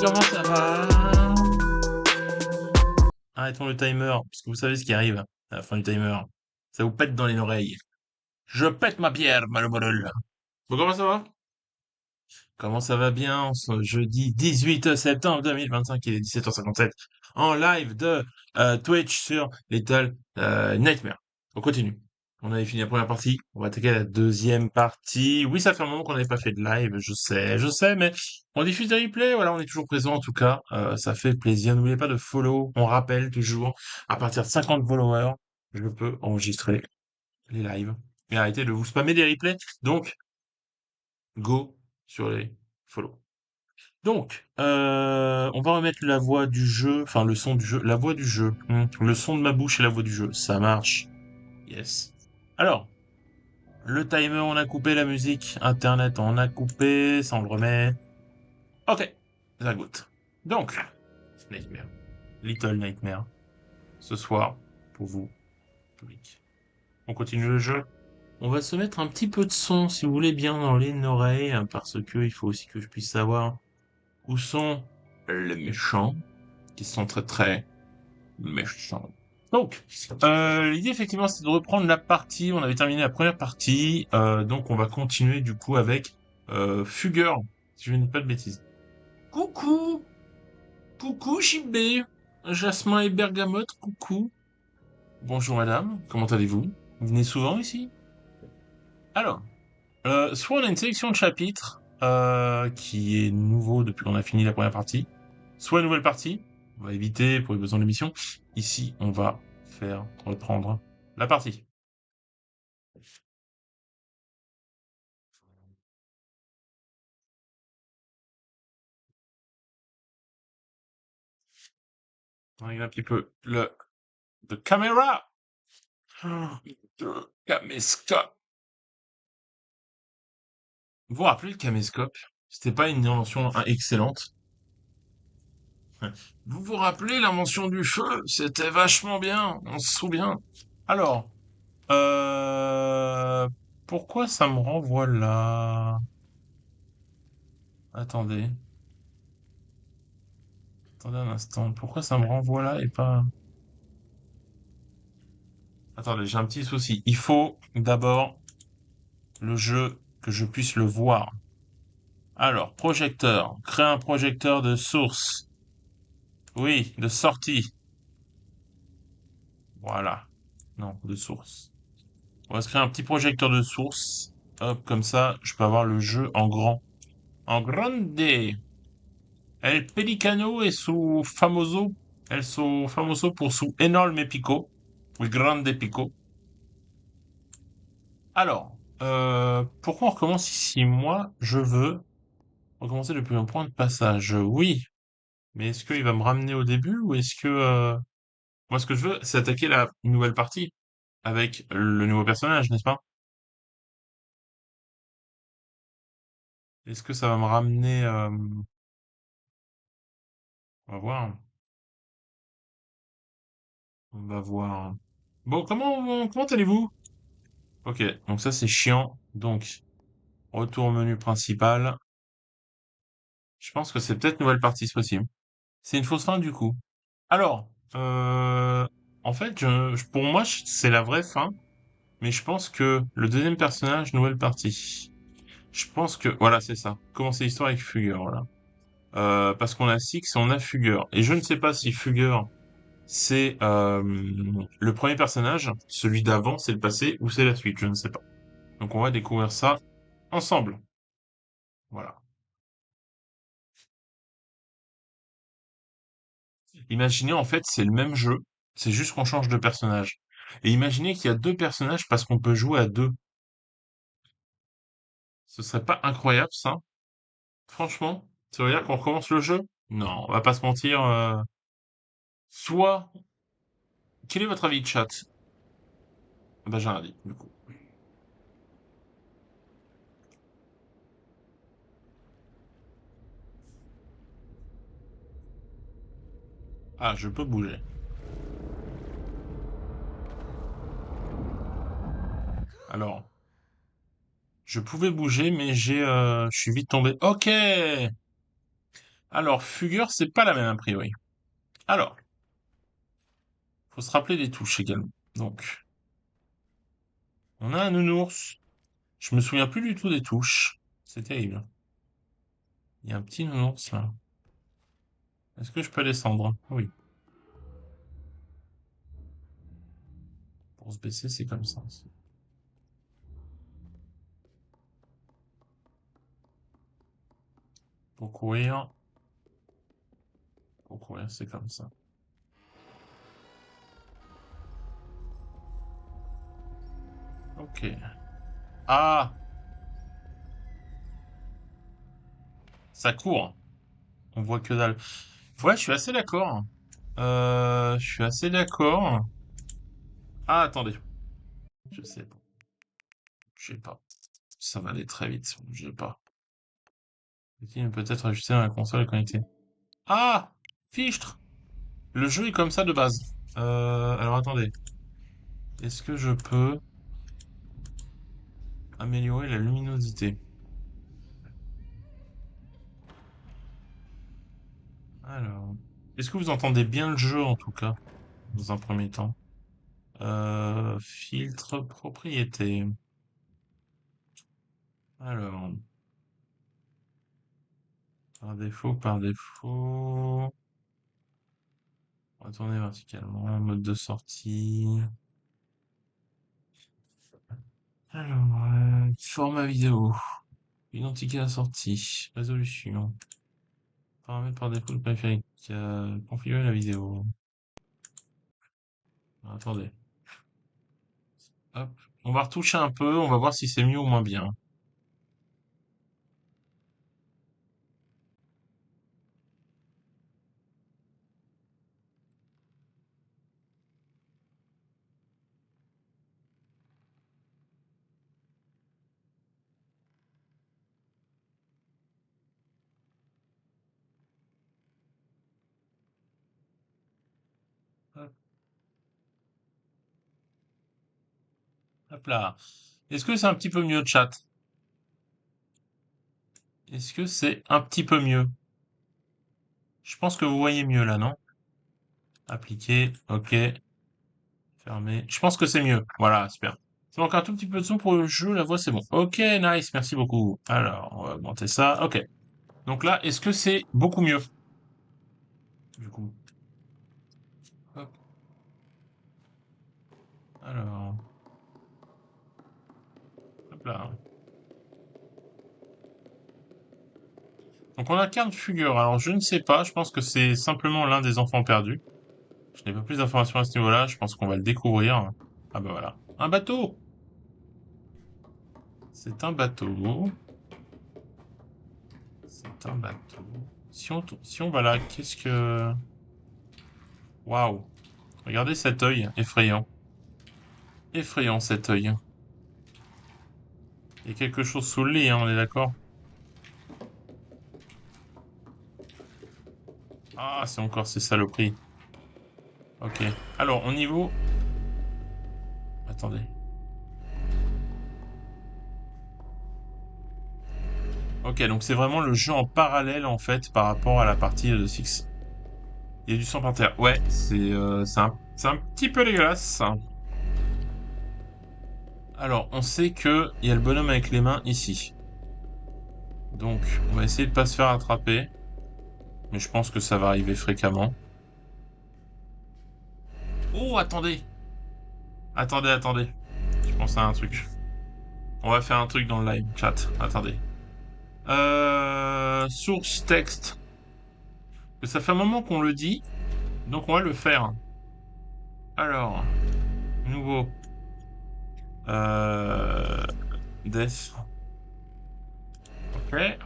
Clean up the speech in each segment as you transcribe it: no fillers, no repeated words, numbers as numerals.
comment ça va? Arrêtons le timer, parce que vous savez ce qui arrive à la fin du timer. Ça vous pète dans les oreilles. Je pète ma bière, malheureux. Bon, comment ça va? Comment ça va bien en ce jeudi 18 septembre 2025, il est 17h57, en live de Twitch sur Little Nightmare. On continue. On avait fini la première partie, on va attaquer la deuxième partie. Oui, ça fait un moment qu'on n'avait pas fait de live, je sais, mais on diffuse des replays, voilà, on est toujours présent en tout cas, ça fait plaisir. N'oubliez pas de follow, on rappelle toujours, à partir de 50 followers, je peux enregistrer les lives. Et arrêtez de vous spammer des replays, donc go sur les follow. Donc, on va remettre la voix du jeu, enfin le son du jeu, la voix du jeu. Le son de ma bouche et la voix du jeu, ça marche. Yes. Alors, le timer, on a coupé la musique, Internet, on a coupé, ça on le remet. Ok, ça goûte. Donc, Nightmare, Little Nightmare, ce soir, pour vous, public. On continue le jeu. On va se mettre un petit peu de son, si vous voulez, bien dans les oreilles, hein, parce que il faut aussi que je puisse savoir où sont les méchants, qui sont très très méchants. Donc, l'idée effectivement c'est de reprendre la partie, on avait terminé la première partie, donc on va continuer du coup avec Fugger, si je ne dis pas de bêtises. Coucou, coucou JB, Jasmin et Bergamote, coucou. Bonjour madame, comment allez-vous? Vous venez souvent ici? Alors, soit on a une sélection de chapitres, qui est nouveau depuis qu'on a fini la première partie, soit une nouvelle partie, on va éviter pour les besoins de l'émission. Ici, on va faire reprendre la partie. On regarde un petit peu le caméra, le caméscope. Vous vous rappelez le caméscope? C'était pas une invention excellente? Vous vous rappelez l'invention du feu? C'était vachement bien, on se souvient. Alors, euh, pourquoi ça me renvoie là? Attendez, attendez un instant. Pourquoi ça me renvoie là et pas... Attendez, j'ai un petit souci. Il faut d'abord le jeu que je puisse le voir. Alors, projecteur. Créer un projecteur de source. Oui, de sortie. Voilà. Non, de source. On va se créer un petit projecteur de source. Hop, comme ça, je peux avoir le jeu en grand. En grande. El Pelicano es su famoso. El su famoso por su enorme pico. El grande pico. Alors, pourquoi on recommence ici? Moi, je veux recommencer depuis un point de passage. Oui, mais est-ce qu'il va me ramener au début ou est-ce que... Moi, ce que je veux, c'est attaquer la nouvelle partie avec le nouveau personnage, n'est-ce pas? Est-ce que ça va me ramener... On va voir. On va voir. Bon, comment allez-vous? Ok, donc ça c'est chiant. Donc, retour au menu principal. Je pense que c'est peut-être nouvelle partie, c'est possible. C'est une fausse fin du coup. Alors, en fait, pour moi, c'est la vraie fin, mais je pense que le deuxième personnage, nouvelle partie. Je pense que, voilà, c'est ça. Commencer l'histoire avec Fugger, voilà. Parce qu'on a Six et on a Fugger. Et je ne sais pas si Fugger, c'est le premier personnage, celui d'avant, c'est le passé, ou c'est la suite, je ne sais pas. Donc on va découvrir ça ensemble. Voilà. Imaginez, en fait, c'est le même jeu, c'est juste qu'on change de personnage. Et imaginez qu'il y a deux personnages parce qu'on peut jouer à deux. Ce serait pas incroyable, ça? Franchement? Ça veut dire qu'on recommence le jeu? Non, on va pas se mentir. Soit... Quel est votre avis de chat? Ah bah j'ai rien dit, du coup. Ah, je peux bouger. Alors, je pouvais bouger, mais je suis vite tombé. Ok! Alors, Fugueur, c'est pas la même a priori. Alors, faut se rappeler des touches également. Donc, on a un nounours. Je me souviens plus du tout des touches. C'est terrible. Il y a un petit nounours là. Est-ce que je peux descendre? Oui. Pour se baisser, c'est comme ça. Pour courir, c'est comme ça. Ok. Ah, ça court. On voit que dalle. Ouais, je suis assez d'accord. Je suis assez d'accord. Ah, attendez. Je sais pas. Je sais pas. Ça va aller très vite. Je sais pas. Faut-il peut-être ajuster dans la console et connecter. Ah! Fichtre! Le jeu est comme ça de base. Alors attendez. Est-ce que je peux améliorer la luminosité? Alors. Est-ce que vous entendez bien le jeu en tout cas, dans un premier temps? Filtre propriété. Alors, par défaut, par défaut. On va tourner verticalement, mode de sortie. Alors, format vidéo. Identique à la sortie. Résolution. Paramètres par défaut de périphérique. Configurer la vidéo. Attendez. Hop. On va retoucher un peu, on va voir si c'est mieux ou moins bien. Hop, hop là. Est-ce que c'est un petit peu mieux, chat? Est-ce que c'est un petit peu mieux? Je pense que vous voyez mieux là, non? Appliquer, ok, fermer. Je pense que c'est mieux. Voilà, super. Ça manque un tout petit peu de son pour le jeu, la voix c'est bon. Ok, nice, merci beaucoup. Alors, on va augmenter ça. Ok. Donc là, est-ce que c'est beaucoup mieux? Du coup. Hop. Alors, hop là. Donc on incarne Fugueur. Alors je ne sais pas, je pense que c'est simplement l'un des enfants perdus. Je n'ai pas plus d'informations à ce niveau-là, je pense qu'on va le découvrir. Ah bah voilà. Un bateau! C'est un bateau. C'est un bateau. Si on va là, qu'est-ce que... Waouh! Regardez cet œil, effrayant. Effrayant cet œil. Il y a quelque chose sous le lit, hein, on est d'accord? Ah, c'est encore ces saloperies. Ok. Alors, au niveau... Attendez. Ok, donc c'est vraiment le jeu en parallèle, en fait, par rapport à la partie de Six. Il y a du sang par terre. Ouais, c'est un petit peu dégueulasse. Alors, on sait que il y a le bonhomme avec les mains ici. Donc, on va essayer de pas se faire attraper. Mais je pense que ça va arriver fréquemment. Oh, attendez! Attendez, attendez. Je pense à un truc. On va faire un truc dans le live chat. Attendez. Source texte. Ça fait un moment qu'on le dit, donc on va le faire. Alors, nouveau. Euh, Death. Ok.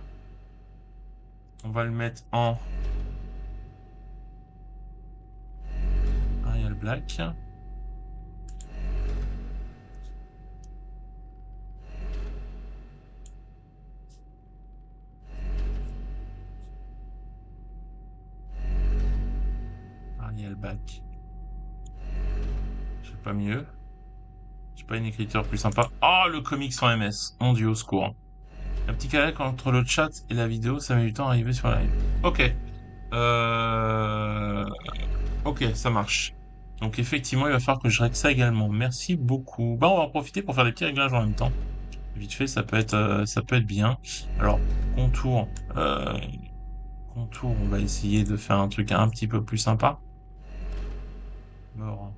On va le mettre en Arial Black. Arial Black. J'ai pas mieux. J'ai pas une écriture plus sympa. Oh, le comics en MS. Mon dieu, au secours. Un petit calage entre le chat et la vidéo, ça met du temps à arriver sur la live. Ok. Euh... Ok, ça marche. Donc effectivement, il va falloir que je règle ça également. Merci beaucoup. Bah, on va en profiter pour faire des petits réglages en même temps. Vite fait, ça peut être bien. Alors, contour, euh, contour, on va essayer de faire un truc un petit peu plus sympa. Mort.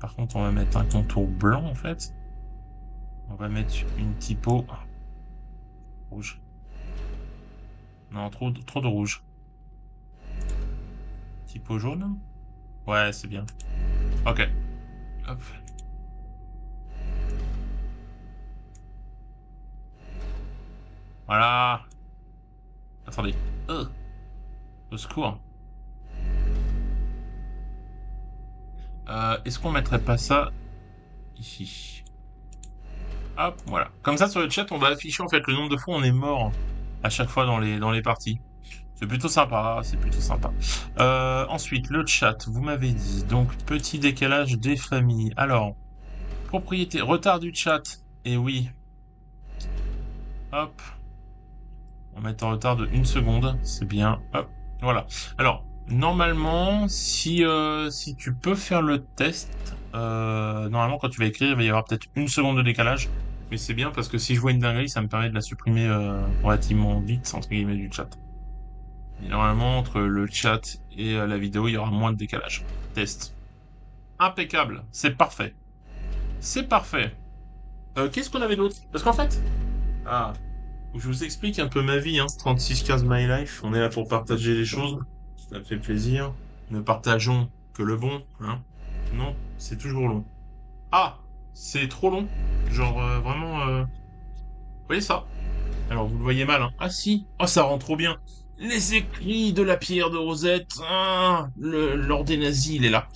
Par contre, on va mettre un contour blanc en fait. On va mettre une typo rouge. Non, trop de rouge. Typo jaune? Ouais, c'est bien. Ok. Hop. Voilà. Attendez. Au secours. Est-ce qu'on mettrait pas ça ici? Hop, voilà. Comme ça, sur le chat, on va afficher en fait le nombre de fois on est mort à chaque fois dans les parties. C'est plutôt sympa, c'est plutôt sympa. Ensuite, le chat, vous m'avez dit. Donc, petit décalage des familles. Alors, propriété, retard du chat. Et oui, hop, on va mettre en retard de 1 seconde. C'est bien. Hop, voilà. Alors, normalement, si tu peux faire le test, normalement, quand tu vas écrire, il va y avoir peut-être 1 seconde de décalage. Mais c'est bien parce que si je vois une dinguerie, ça me permet de la supprimer relativement vite, entre guillemets, du chat. Et normalement, entre le chat et la vidéo, il y aura moins de décalage. Test. Impeccable. C'est parfait. C'est parfait. Qu'est-ce qu'on avait d'autre? Parce qu'en fait... Ah, je vous explique un peu ma vie, hein. 36 15 My Life. On est là pour partager les choses. Ça me fait plaisir. Ne partageons que le bon, hein. Non, c'est toujours long. Ah, c'est trop long. Genre, vraiment... Vous voyez ça? Alors, vous le voyez mal, hein. Ah si. Oh, ça rend trop bien. Les écrits de la pierre de Rosette. Ah, l'ordre des nazis, il est là.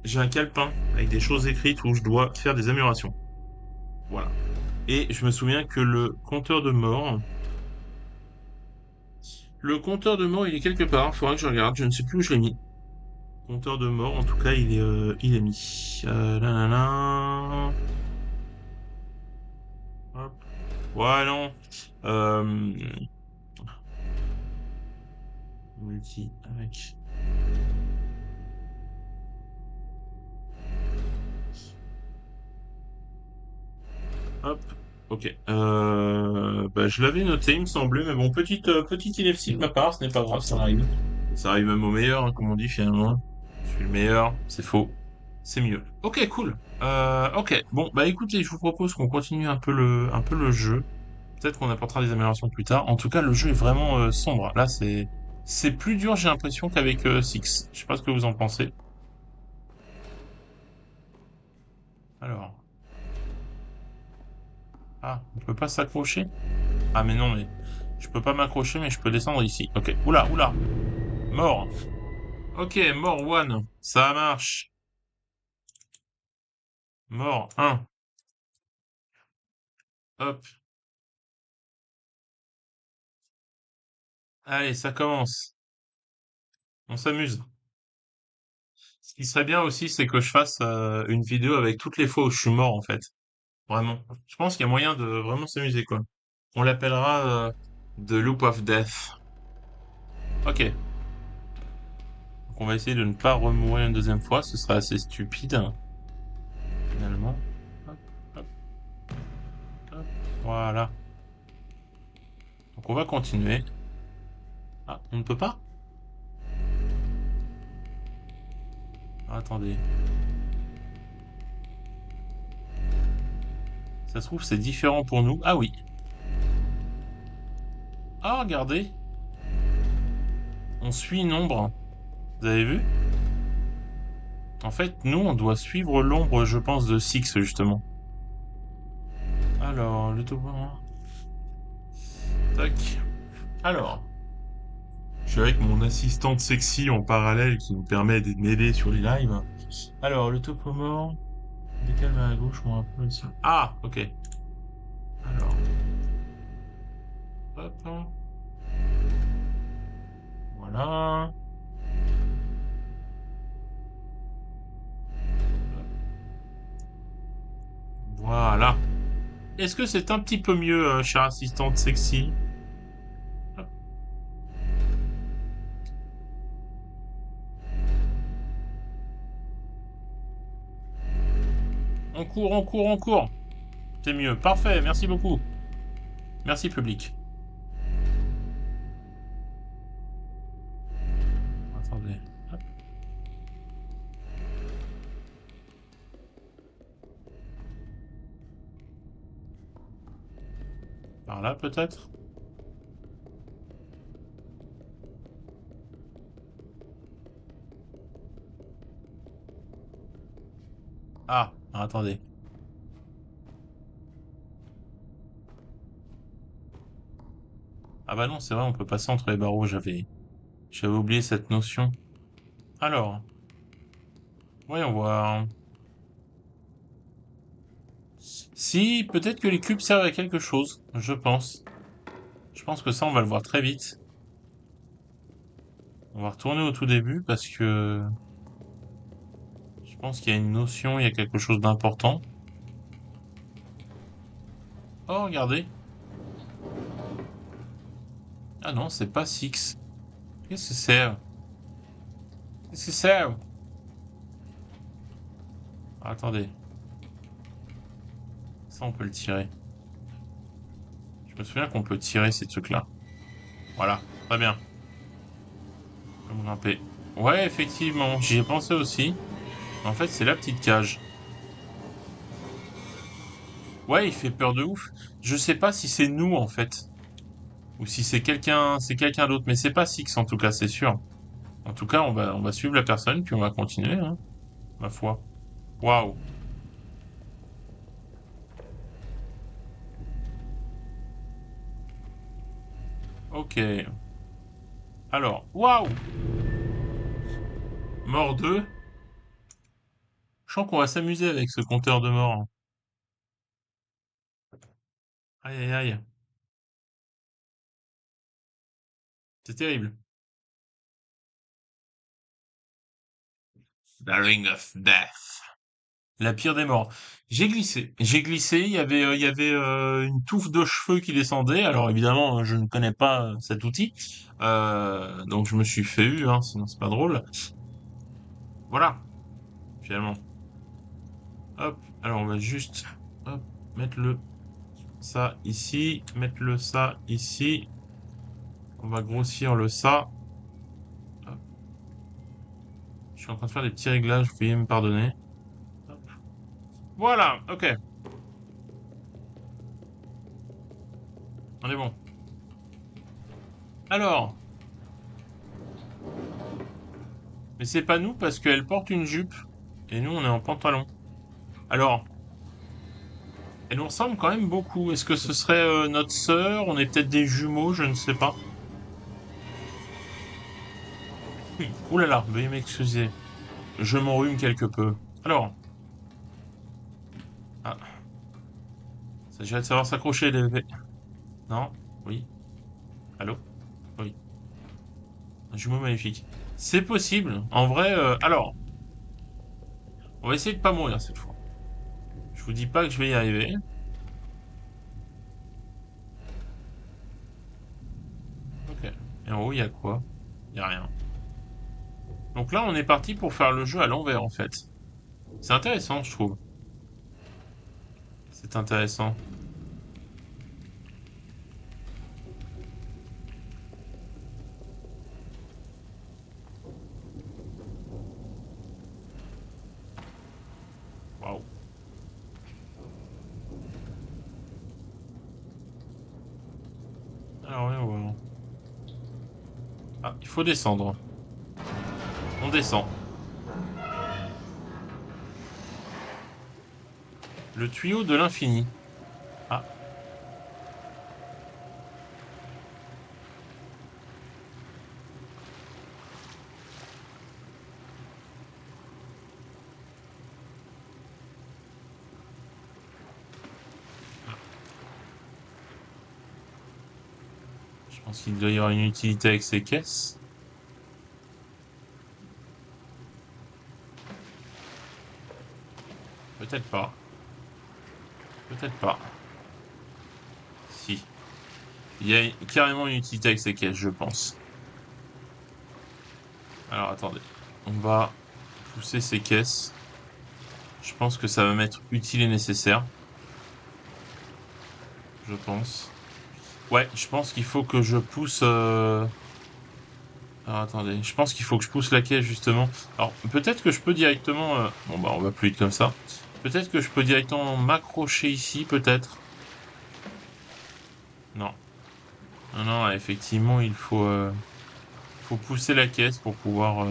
J'ai un calepin avec des choses écrites où je dois faire des améliorations. Voilà. Et je me souviens que le compteur de mort, il est quelque part. Faudra que je regarde. Je ne sais plus où je l'ai mis. Compteur de mort, en tout cas, il est mis. Là, là, là. Hop. Ouais, non. Euh, multi avec. Hop. Ok. Bah, je l'avais noté, il me semblait, mais bon, petite ineptie de ma part, ce n'est pas grave, ça arrive. Ça arrive même au meilleur, hein, comme on dit finalement. Je suis le meilleur, c'est faux. C'est mieux. Ok, cool. Ok. Bon, bah écoutez, je vous propose qu'on continue un peu le jeu. Peut-être qu'on apportera des améliorations plus tard. En tout cas, le jeu est vraiment sombre. Là, c'est plus dur, j'ai l'impression, qu'avec Six. Je sais pas ce que vous en pensez. Alors, ah, on peut pas s'accrocher? Ah, mais non, mais je peux pas m'accrocher, mais je peux descendre ici. Ok. Oula, oula. Mort. Ok, mort one. Ça marche. Mort un. Hop. Allez, ça commence. On s'amuse. Ce qui serait bien aussi, c'est que je fasse une vidéo avec toutes les fois où je suis mort, en fait. Vraiment. Je pense qu'il y a moyen de vraiment s'amuser, quoi. On l'appellera The Loop of Death. Ok. Donc on va essayer de ne pas remourir une deuxième fois. Ce serait assez stupide, finalement. Hop, hop, hop. Voilà. Donc on va continuer. Ah, on ne peut pas? Ah, attendez. Ça se trouve, c'est différent pour nous. Ah oui. Ah, regardez. On suit une ombre. Vous avez vu? En fait, nous, on doit suivre l'ombre, je pense, de Six, justement. Alors, le topo. Tac. Alors, je suis avec mon assistante sexy en parallèle qui nous permet de m'aider sur les lives. Alors, le topo mort. Décale vers la gauche, moi un peu ici. Ah, ok. Alors, hop. Voilà. Voilà. Est-ce que c'est un petit peu mieux, chère assistante sexy? Hop. On court, on court, on court. C'est mieux. Parfait, merci beaucoup. Merci, public. Attendez. Hop. Par là, peut-être? Ah, attendez. Ah bah non, c'est vrai, on peut passer entre les barreaux. J'avais oublié cette notion. Alors, voyons voir. Si, peut-être que les cubes servent à quelque chose, je pense. Je pense que ça, on va le voir très vite. On va retourner au tout début parce que je pense qu'il y a une notion, il y a quelque chose d'important. Oh, regardez. Ah non, c'est pas Six. Qu'est-ce que c'est? Qu'est-ce que c'est? Ah, attendez, ça on peut le tirer. Je me souviens qu'on peut tirer ces trucs-là. Voilà, très bien. Comme grimper. Ouais, effectivement, j'y ai pensé aussi. En fait, c'est la petite cage. Ouais, il fait peur de ouf. Je sais pas si c'est nous en fait, ou si c'est quelqu'un d'autre, mais c'est pas Six en tout cas, c'est sûr. En tout cas, on va suivre la personne, puis on va continuer, hein, ma foi. Waouh. Ok. Alors, waouh. Mort 2. Je sens qu'on va s'amuser avec ce compteur de mort, hein. Aïe aïe aïe. C'est terrible. The Ring of Death. La pire des morts. J'ai glissé. Il y avait une touffe de cheveux qui descendait. Alors évidemment, je ne connais pas cet outil, donc je me suis fait eu, hein, sinon c'est pas drôle. Voilà, finalement. Hop. Alors on va juste, hop, mettre le ça ici, mettre le ça ici. On va grossir le ça. Hop. Je suis en train de faire des petits réglages. Veuillez me pardonner. Hop. Voilà. Ok. On est bon. Alors, mais c'est pas nous parce qu'elle porte une jupe et nous on est en pantalon. Alors, elle nous ressemble quand même beaucoup. Est-ce que ce serait notre sœur? On est peut-être des jumeaux, je ne sais pas. Ouh là là, veuillez m'excuser. Je m'enrhume quelque peu. Alors, ah, il s'agirait de savoir s'accrocher les... Non? Oui? Allô? Oui. Un jumeau maléfique. C'est possible. En vrai, alors, on va essayer de pas mourir cette fois. Je vous dis pas que je vais y arriver. Ok. Et en haut, il y a quoi? Il y a rien. Donc là, on est parti pour faire le jeu à l'envers, en fait. C'est intéressant, je trouve. C'est intéressant. Waouh. Alors, voyons voir. Ah, il faut descendre. On descend. Le tuyau de l'infini. Ah, je pense qu'il doit y avoir une utilité avec ces caisses. Peut-être pas. Peut-être pas. Il y a carrément une utilité avec ces caisses, je pense. Alors attendez. On va pousser ces caisses. Je pense que ça va m'être utile et nécessaire. Je pense. Ouais, je pense qu'il faut que je pousse. Alors attendez, je pense qu'il faut que je pousse la caisse justement. Alors peut-être que je peux directement. Bon bah on va plus vite comme ça. Peut-être que je peux directement m'accrocher ici, peut-être. Non. Non, non, effectivement, faut pousser la caisse pour pouvoir.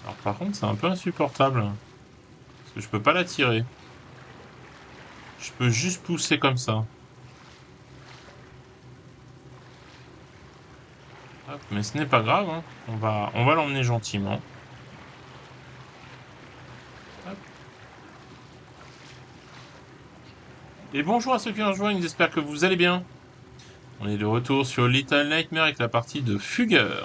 Alors par contre, c'est un peu insupportable, hein, parce que je peux pas la tirer. Je peux juste pousser comme ça. Hop, mais ce n'est pas grave, hein. On va l'emmener gentiment. Hop. Et bonjour à ceux qui nous rejoignent, j'espère que vous allez bien. On est de retour sur Little Nightmare avec la partie de Fugger.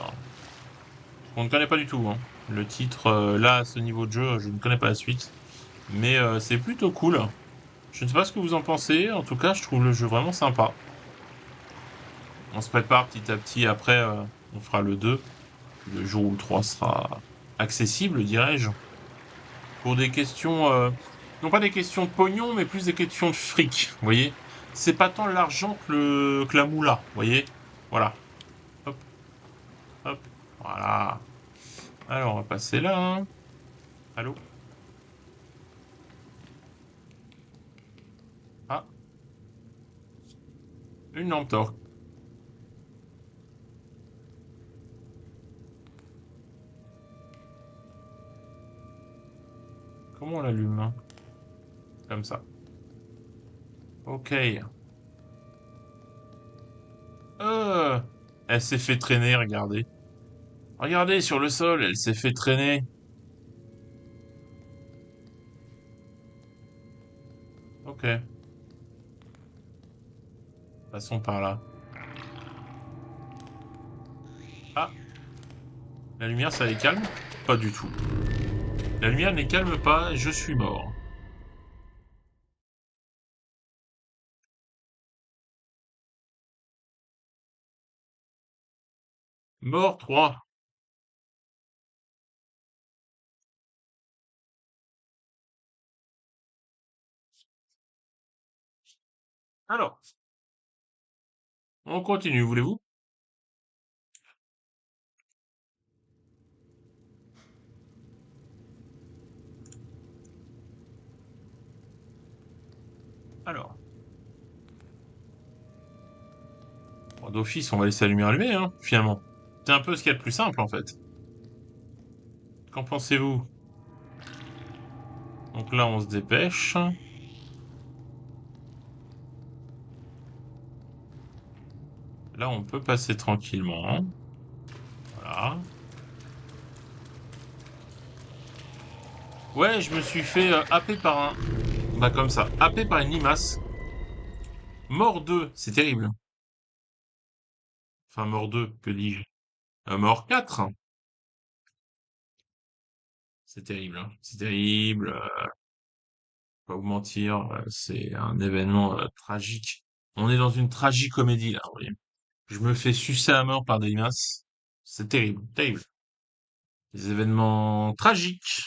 On ne connaît pas du tout, hein. Le titre, là, à ce niveau de jeu, je ne connais pas la suite. Mais c'est plutôt cool. Je ne sais pas ce que vous en pensez. En tout cas, je trouve le jeu vraiment sympa. On se prépare petit à petit. Après, on fera le 2. Le jour où le 3 sera accessible, dirais-je. Pour des questions, non pas des questions de pognon, mais plus des questions de fric. Vous voyez? C'est pas tant l'argent que la moula. Vous voyez? Voilà. Hop, hop. Voilà. Alors, on va passer là, hein. Allô? Ah, une lampe torche. Comment on l'allume, hein? Comme ça. Ok. Euh, Elle s'est fait traîner, regardez. Regardez sur le sol, elle s'est fait traîner. Ok. Passons par là. Ah, la lumière, ça les calme? Pas du tout. La lumière ne les calme pas, je suis mort. Mort 3. Alors, on continue, voulez-vous? Alors, bon, d'office, on va laisser la lumière allumée, hein, finalement. C'est un peu ce qu'il y a de plus simple, en fait. Qu'en pensez-vous? Donc là, on se dépêche. Là, on peut passer tranquillement. Voilà. Ouais, je me suis fait happer par un... Bah comme ça, happé par une limace. Mort 2, c'est terrible. Enfin, mort 2, que dis-je? Mort 4, c'est terrible, hein. C'est terrible, pas vous mentir, c'est un événement tragique. On est dans une tragicomédie là, vous voyez. Je me fais sucer à mort par des limaces. C'est terrible, terrible. Des événements tragiques.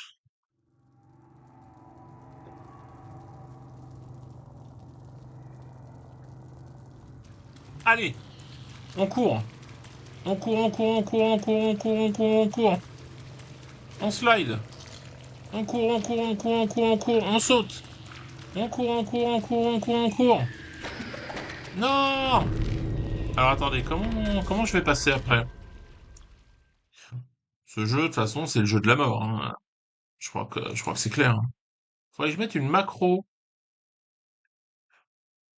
Allez, on court. On court, on court, on court, on court, on court, on court, on court. On slide. On court, on court, on court, on court, on court, on saute. On court, on court, on court, on court, on court. Non! Alors attendez, comment je vais passer après? Ce jeu, de toute façon, c'est le jeu de la mort, hein. Je crois que c'est clair, hein. Faudrait que je mette une macro.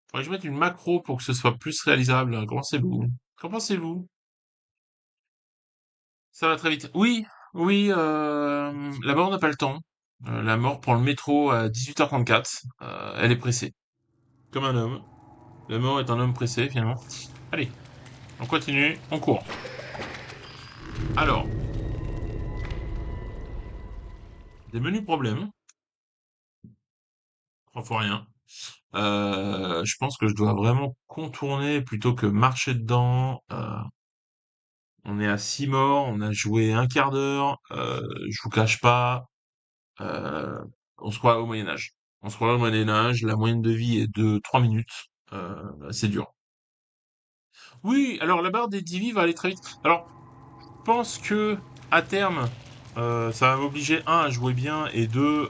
Faudrait que je mette une macro pour que ce soit plus réalisable. Qu'en pensez-vous? Qu'en pensez-vous? Ça va très vite. Oui, oui, la mort n'a pas le temps. La mort prend le métro à 18h34. Elle est pressée. Comme un homme. La mort est un homme pressé, finalement. Allez, on continue, on court. Alors, des menus problèmes. 3 fois rien. Je pense que je dois vraiment contourner plutôt que marcher dedans. On est à 6 morts, on a joué un quart d'heure. Je vous cache pas, euh, on se croit au Moyen Âge. On se croit au Moyen Âge. La moyenne de vie est de 3 minutes. C'est dur. Oui, alors la barre des Divi va aller très vite. Alors, je pense que à terme, ça va m'obliger un à jouer bien et deux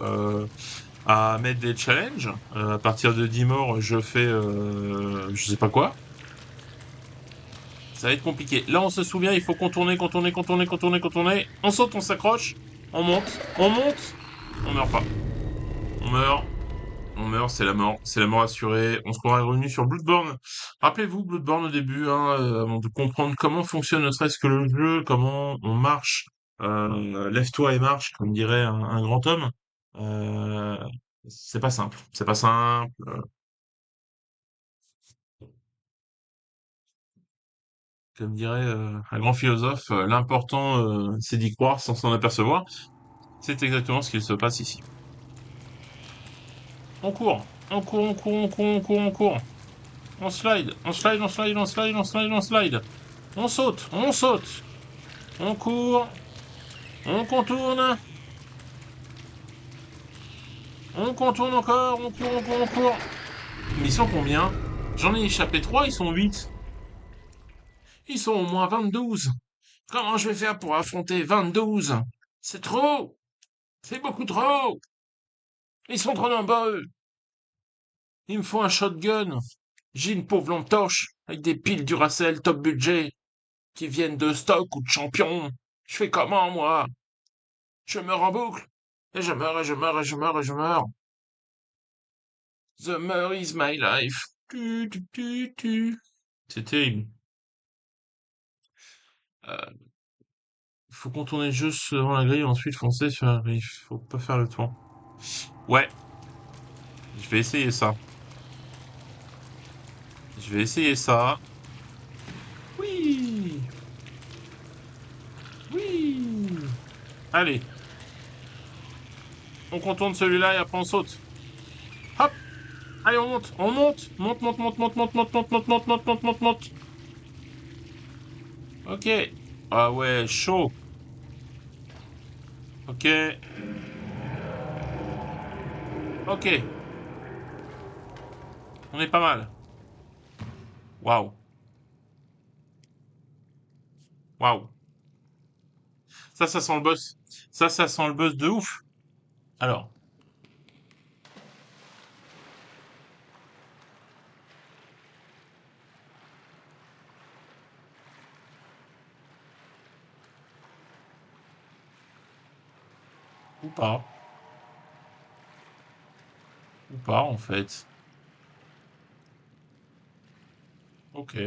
à mettre des challenges. À partir de 10 morts, je fais je sais pas quoi. Ça va être compliqué. Là, on se souvient, il faut contourner, contourner, contourner, contourner, contourner. On saute, on s'accroche, on monte, on monte, on meurt pas. On meurt, on meurt, c'est la mort assurée. On se croirait revenu sur Bloodborne. Rappelez-vous Bloodborne au début, hein, avant de comprendre comment fonctionne ne serait-ce que le jeu, comment on marche. Lève-toi et marche, comme dirait un grand homme. Euh, c'est pas simple. C'est pas simple. Comme dirait un grand philosophe, l'important c'est d'y croire sans s'en apercevoir. C'est exactement ce qu'il se passe ici. On court, on court, on court, on court, on court, on court. On slide, on slide, on slide, on slide, on slide, on slide. On saute, on saute. On court, on contourne, on contourne encore, on court, on court, on court. Mais ils sont combien? J'en ai échappé 3, ils sont 8. Ils sont au moins 22. Comment je vais faire pour affronter 22? C'est trop! C'est beaucoup trop! Ils sont trop nombreux! Il me faut un shotgun. J'ai une pauvre lampe torche avec des piles Duracell top budget qui viennent de stock ou de champion. Je fais comment, moi? Je meurs en boucle. Et je meurs, et je meurs, et je meurs, et je meurs. The murder is my life. Tu, tu, tu, tu. C'est terrible. Euh, faut contourner juste devant la grille, ensuite foncer sur la grille. Faut pas faire le tour. Ouais, je vais essayer ça. Je vais essayer ça. Oui, oui. Allez, on contourne celui-là et après on saute. Hop. Allez, on monte, on monte, monte, monte, monte, monte, monte, monte, monte, monte, monte, monte, monte, monte, monte. Ok. Ah ouais, chaud. Ok, ok. On est pas mal. Waouh, waouh. Ça sent le boss. Ça sent le boss de ouf. Alors, ou pas, ou pas en fait. Ok.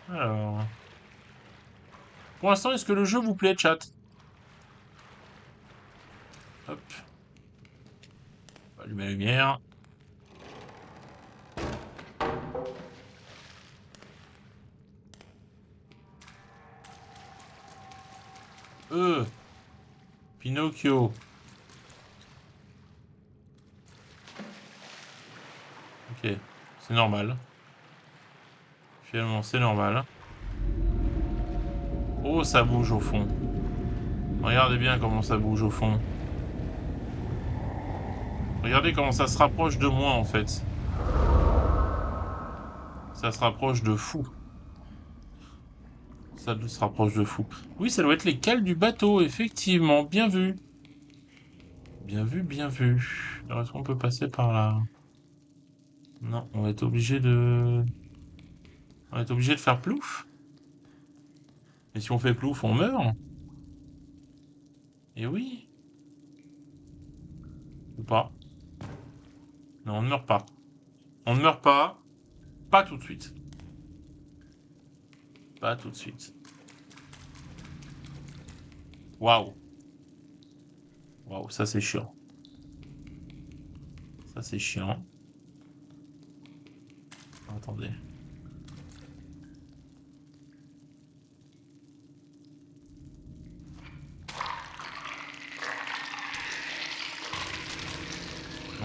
Alors, pour l'instant, est-ce que le jeu vous plaît, chat? Hop, on va allumer la lumière. Pinocchio. Ok, c'est normal. Finalement, c'est normal. Oh, ça bouge au fond. Regardez bien comment ça bouge au fond. Regardez comment ça se rapproche de moi en fait. Ça se rapproche de fou. Ça se rapproche de fou. Oui, ça doit être les cales du bateau, effectivement. Bien vu. Bien vu, bien vu. Alors, est-ce qu'on peut passer par là? Non, on va être obligé de... On va être obligé de faire plouf. Et si on fait plouf, on meurt. Et oui. Ou pas. Non, on ne meurt pas. On ne meurt pas. Pas tout de suite. Pas tout de suite. Waouh. Waouh, ça c'est chiant. Ça c'est chiant. Attendez.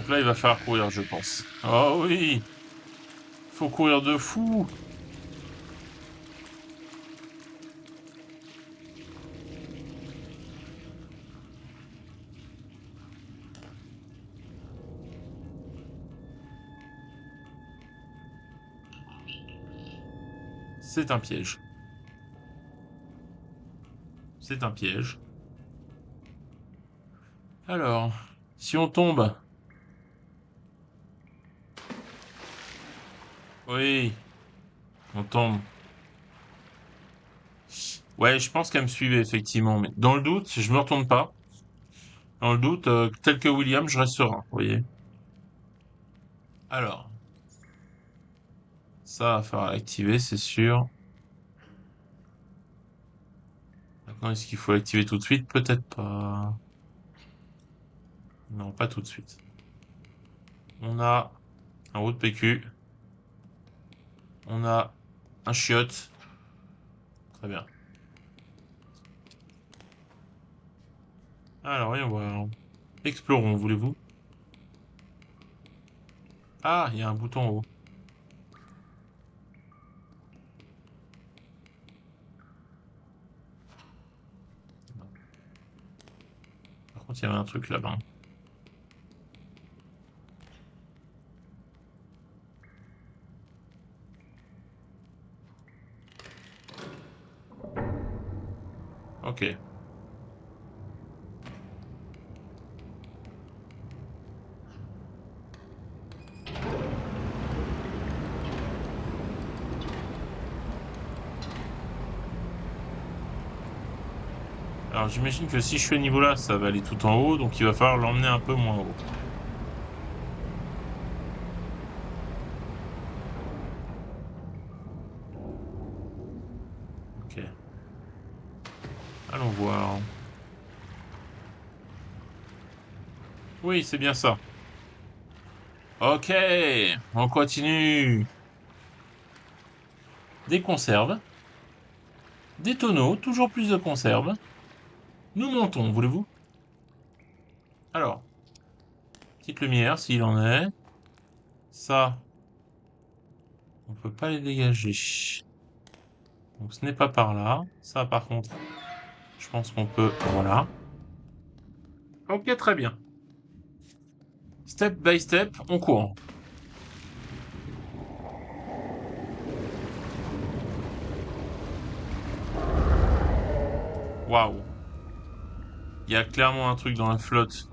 Donc là, il va falloir courir, je pense. Oh oui! Faut courir de fou! C'est un piège. C'est un piège. Alors, si on tombe... Oui, on tombe. Ouais, je pense qu'elle me suivait, effectivement. Mais dans le doute, je me retourne pas. Dans le doute, tel que William, je reste serein, vous voyez. Alors, ça va falloir activer, c'est sûr. Maintenant, est-ce qu'il faut l'activer tout de suite? Peut-être pas. Non, pas tout de suite. On a un route PQ. On a un chiotte. Très bien. Alors, voyons voir. Explorons, voulez-vous? Ah, il y a un bouton en haut. Par contre, il y avait un truc là-bas. Ok. Alors, j'imagine que si je suis à niveau là, ça va aller tout en haut, donc il va falloir l'emmener un peu moins haut. Ok. Allons voir. Oui, c'est bien ça. Ok, on continue. Des conserves, des tonneaux, toujours plus de conserves. Nous montons, voulez-vous? Alors, petite lumière, s'il en est. Ça, on peut pas les dégager. Donc ce n'est pas par là. Ça, par contre, je pense qu'on peut... Voilà. Ok, très bien. Step by step, on court. Waouh. Il y a clairement un truc dans la flotte.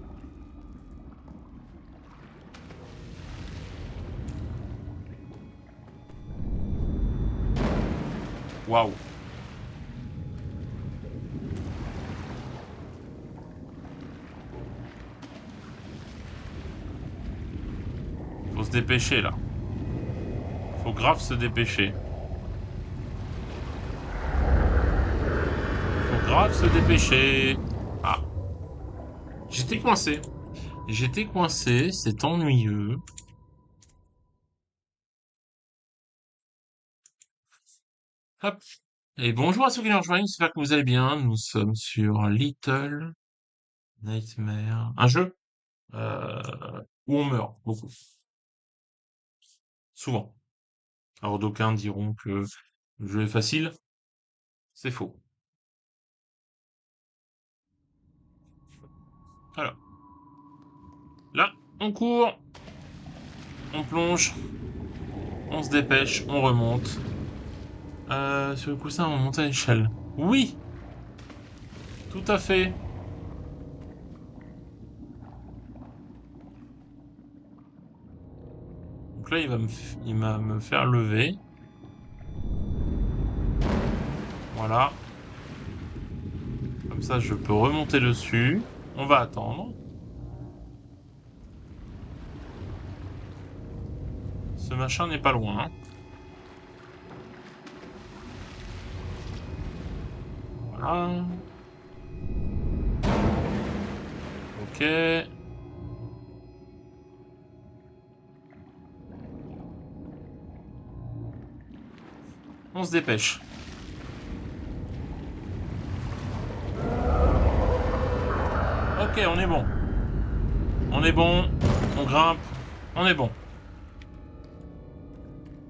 Waouh. Faut se dépêcher, là. Faut grave se dépêcher. Faut grave se dépêcher. Ah, j'étais coincé. J'étais coincé, c'est ennuyeux. Hop. Et bonjour à ceux qui nous rejoignent, j'espère que vous allez bien. Nous sommes sur Little Nightmare. Un jeu où on meurt beaucoup. Souvent. Alors d'aucuns diront que le jeu est facile. C'est faux. Alors, là, on court, on plonge, on se dépêche, on remonte. Sur le coussin, on monte à l'échelle. Oui, tout à fait. Donc là, il va me faire lever. Voilà. Comme ça, je peux remonter dessus. On va attendre. Ce machin n'est pas loin, hein. Voilà. Ok. On se dépêche. Ok, on est bon. On est bon. On grimpe. On est bon.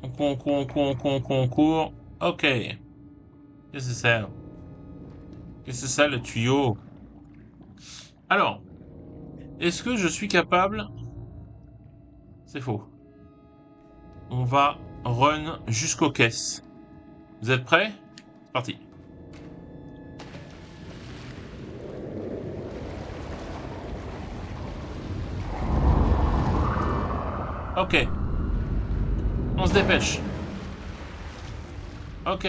On court, on court, on court, on court, on court, on court. Ok. Qu'est-ce que c'est ça? Qu'est-ce que c'est ça, le tuyau? Alors, est-ce que je suis capable? C'est faux. On va run jusqu'aux caisses. Vous êtes prêts? C'est parti. Ok. On se dépêche. Ok.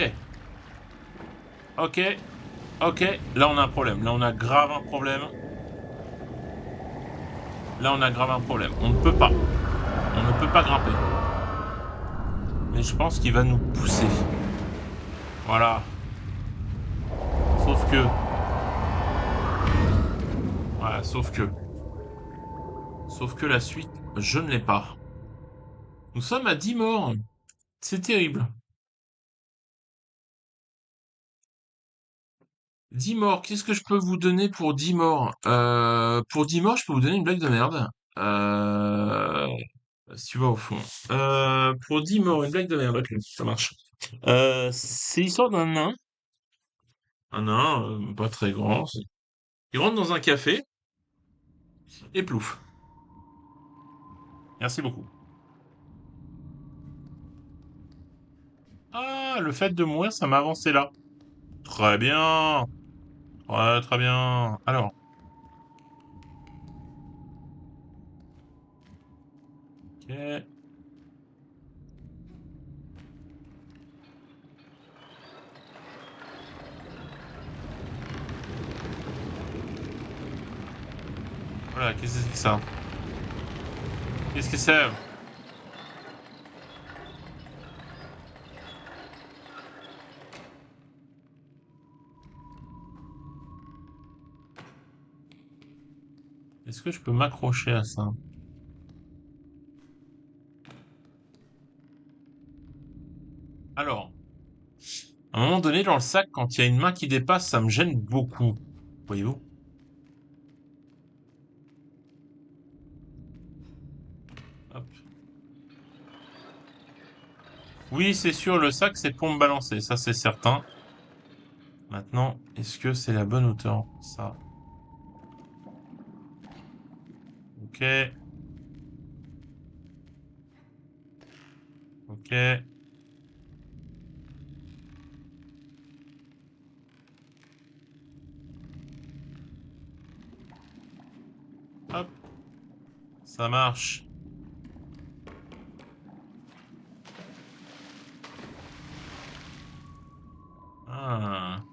Ok. Ok. Là, on a un problème. Là, on a grave un problème. Là, on a grave un problème. On ne peut pas. On ne peut pas grimper. Mais je pense qu'il va nous pousser. Voilà. Sauf que... Voilà, sauf que... Sauf que la suite, je ne l'ai pas. Nous sommes à 10 morts. C'est terrible. 10 morts. Qu'est-ce que je peux vous donner pour 10 morts? Pour 10 morts, je peux vous donner une blague de merde. Euh... Si tu vas au fond. Pour 10 morts, une blague de merde. Ok, ça marche. C'est l'histoire d'un nain. Un nain, pas très grand. Il rentre dans un café et plouf. Merci beaucoup. Ah, le fait de mourir, ça m'a avancé là. Très bien. Très très bien. Alors, ok. Voilà, qu'est-ce que c'est que ça? Qu'est-ce que c'est? Est-ce que je peux m'accrocher à ça? Alors, à un moment donné, dans le sac, quand il y a une main qui dépasse, ça me gêne beaucoup. Voyez-vous? Hop. Oui, c'est sûr, le sac, c'est pour me balancer, ça c'est certain. Maintenant, est-ce que c'est la bonne hauteur? Ça. Ok, ok. Hop, ça marche. Ah,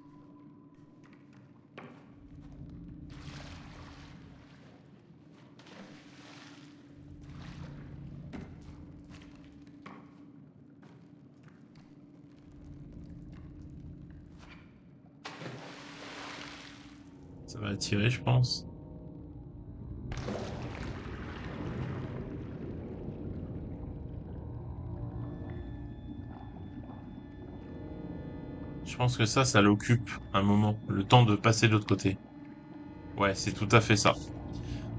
ça va attirer, je pense. Je pense que ça l'occupe un moment, le temps de passer de l'autre côté. Ouais, c'est tout à fait ça.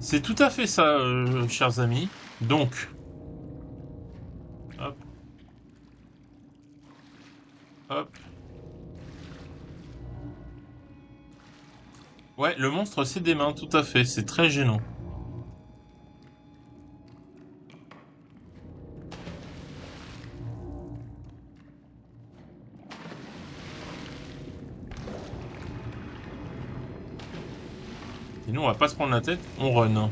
C'est tout à fait ça, chers amis. Donc, hop, hop. Ouais, le monstre, c'est des mains, tout à fait. C'est très gênant. Sinon, on va pas se prendre la tête, on run.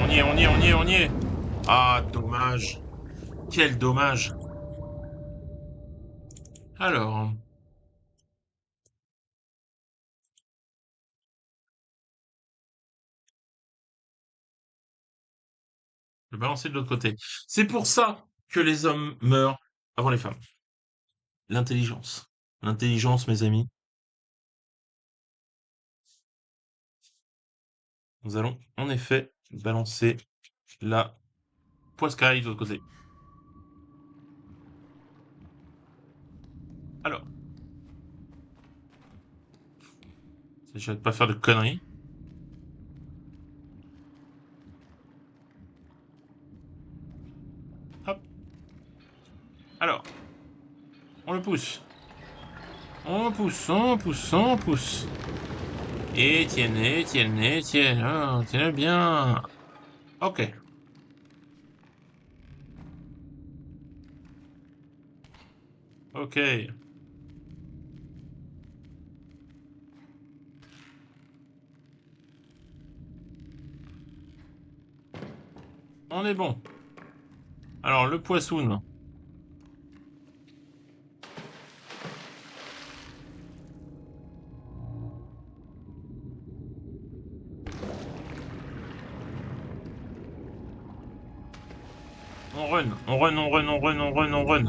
On y est, on y est, on y est, on y est. Ah, dommage. Quel dommage. Alors, je vais balancer de l'autre côté. C'est pour ça que les hommes meurent avant les femmes. L'intelligence. L'intelligence, mes amis. Nous allons, en effet, balancer la poiscaille de l'autre côté. Alors, Déjà de pas faire de conneries. Hop. Alors, on le pousse. On pousse, on pousse, on pousse. Etienne, Etienne, Etienne. Oh, tiens bien. Ok. Ok. On est bon. Alors, le poisson. On run, on run, on run, on run, on run, on run.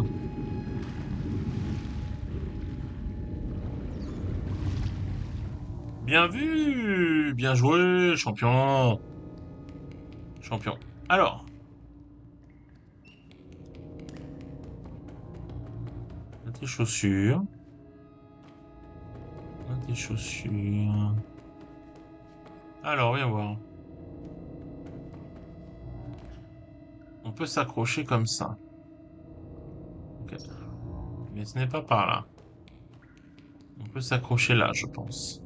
Bien vu! Bien joué, champion! Champion. Alors, on a tes chaussures. On a tes chaussures. Alors, viens voir. On peut s'accrocher comme ça. Ok. Mais ce n'est pas par là. On peut s'accrocher là, je pense.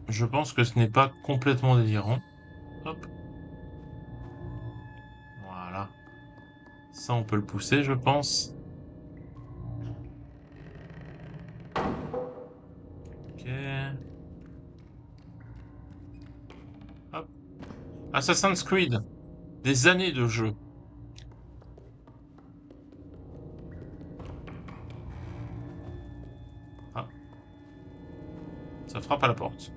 Je pense que ce n'est pas complètement délirant. Hop. Voilà. Ça, on peut le pousser, je pense. Ok. Hop. Assassin's Creed. Des années de jeu. Ah, ça frappe à la porte.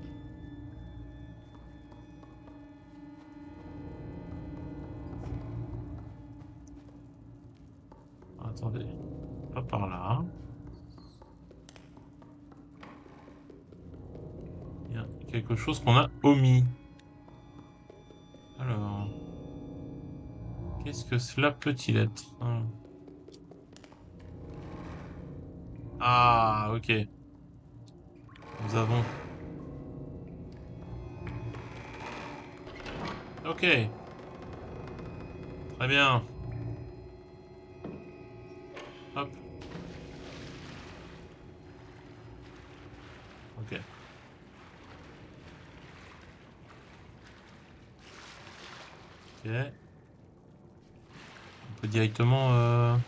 Attendez. Pas par là. Il y a quelque chose qu'on a omis. Alors, qu'est-ce que cela peut-il être? Ah, ok. Nous avons. Ok, très bien. Hop, ok. Ok. On peut directement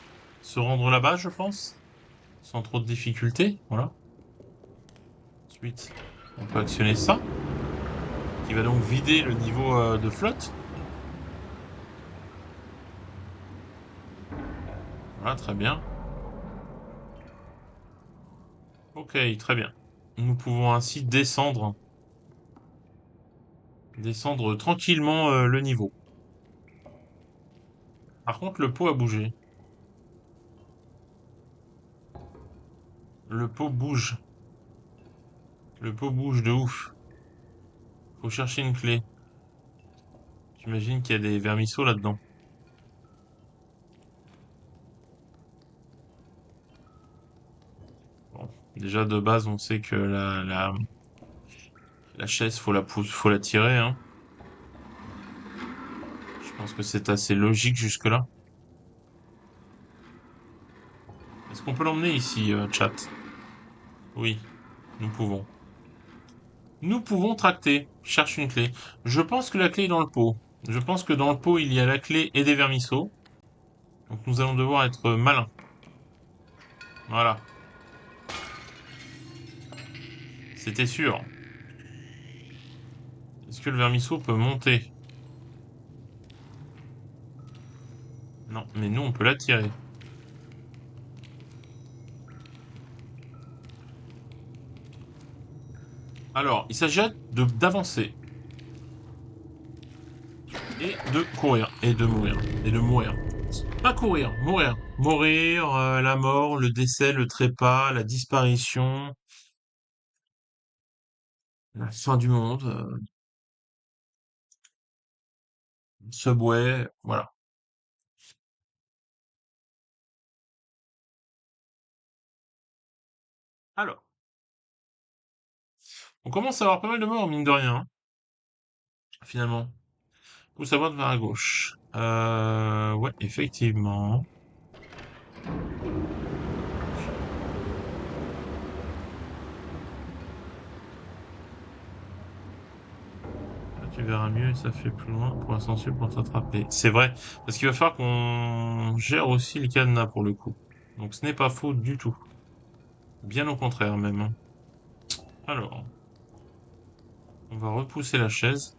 se rendre là-bas, je pense, sans trop de difficultés. Voilà. Ensuite, on peut actionner ça, qui va donc vider le niveau de flotte. Voilà, très bien. Ok, très bien. Nous pouvons ainsi descendre tranquillement le niveau. Par contre, le pot a bougé. Le pot bouge. Le pot bouge de ouf. Faut chercher une clé. J'imagine qu'il y a des vermisseaux là-dedans. Bon, déjà de base, on sait que la chaise, faut la tirer, hein. Je pense que c'est assez logique jusque-là. Est-ce qu'on peut l'emmener ici, chat? Oui, nous pouvons. Nous pouvons tracter. Cherche une clé. Je pense que la clé est dans le pot. Je pense que dans le pot, il y a la clé et des vermisseaux. Donc nous allons devoir être malins. Voilà. C'était sûr. Est-ce que le vermisseau peut monter? Non, mais nous, on peut l'attirer. Alors, il s'agit de d'avancer et de courir et de mourir et de mourir. Pas courir, mourir. Mourir, la mort, le décès, le trépas, la disparition, la fin du monde, Subway, voilà. Alors, On commence à avoir pas mal de morts, mine de rien, hein, finalement. Pousse à droite vers à gauche. Ouais, effectivement. Là, tu verras mieux et ça fait plus loin pour ascension pour t'attraper. C'est vrai, parce qu'il va falloir qu'on gère aussi le cadenas pour le coup. Donc ce n'est pas faux du tout. Bien au contraire même, hein. Alors, on va repousser la chaise.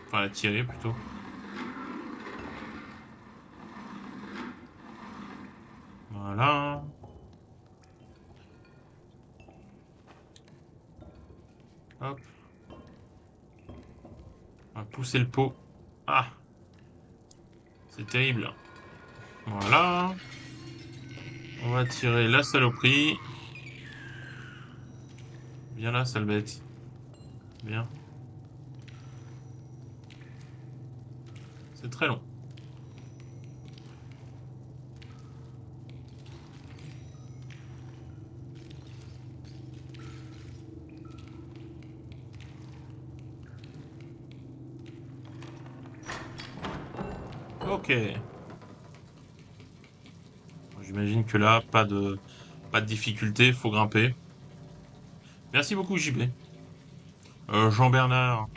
Enfin, la tirer plutôt. Voilà. Hop. On va pousser le pot. Ah, c'est terrible. Voilà. On va tirer la saloperie. Viens là, sale bête. Viens. C'est très long. Ok. J'imagine que là, pas de difficulté, faut grimper. Merci beaucoup, JB. Jean-Bernard.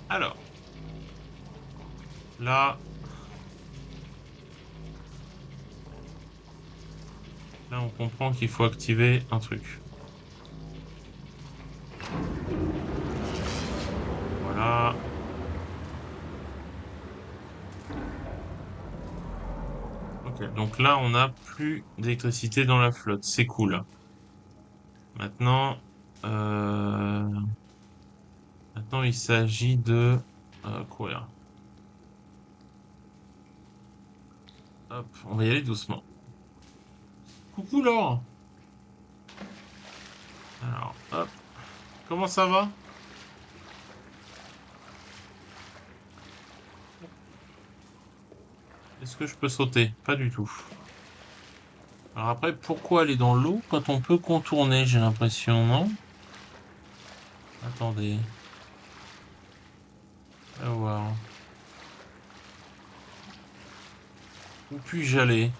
Alors, là, là, on comprend qu'il faut activer un truc. Voilà. Ok, donc là, on n'a plus d'électricité dans la flotte. C'est cool. Maintenant, euh, maintenant, il s'agit de courir. Hop, on va y aller doucement. Coucou Laure. Alors, hop. Comment ça va? Est-ce que je peux sauter? Pas du tout. Alors après, pourquoi aller dans l'eau quand on peut contourner, j'ai l'impression, non? Attendez. On va voir. Où puis-je aller?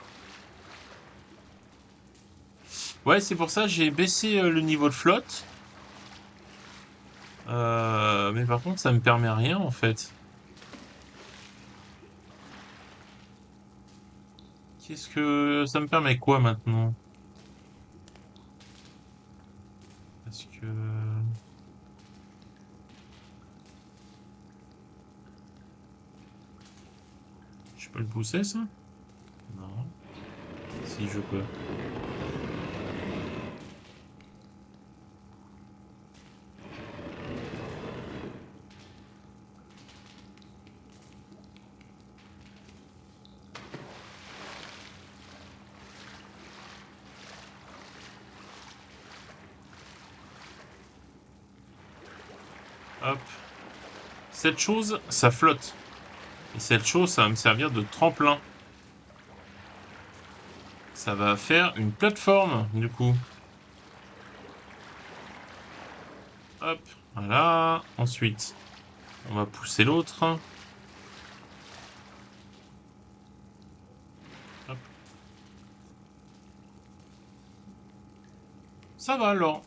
Ouais, c'est pour ça que j'ai baissé le niveau de flotte. Mais par contre, ça me permet rien en fait. Qu'est-ce que ça me permet quoi maintenant? Parce que je peux le pousser ça? Non. Si je peux. Hop. Cette chose, ça flotte. Et cette chose, ça va me servir de tremplin. Ça va faire une plateforme, du coup. Hop. Voilà. Ensuite, on va pousser l'autre. Hop. Ça va alors.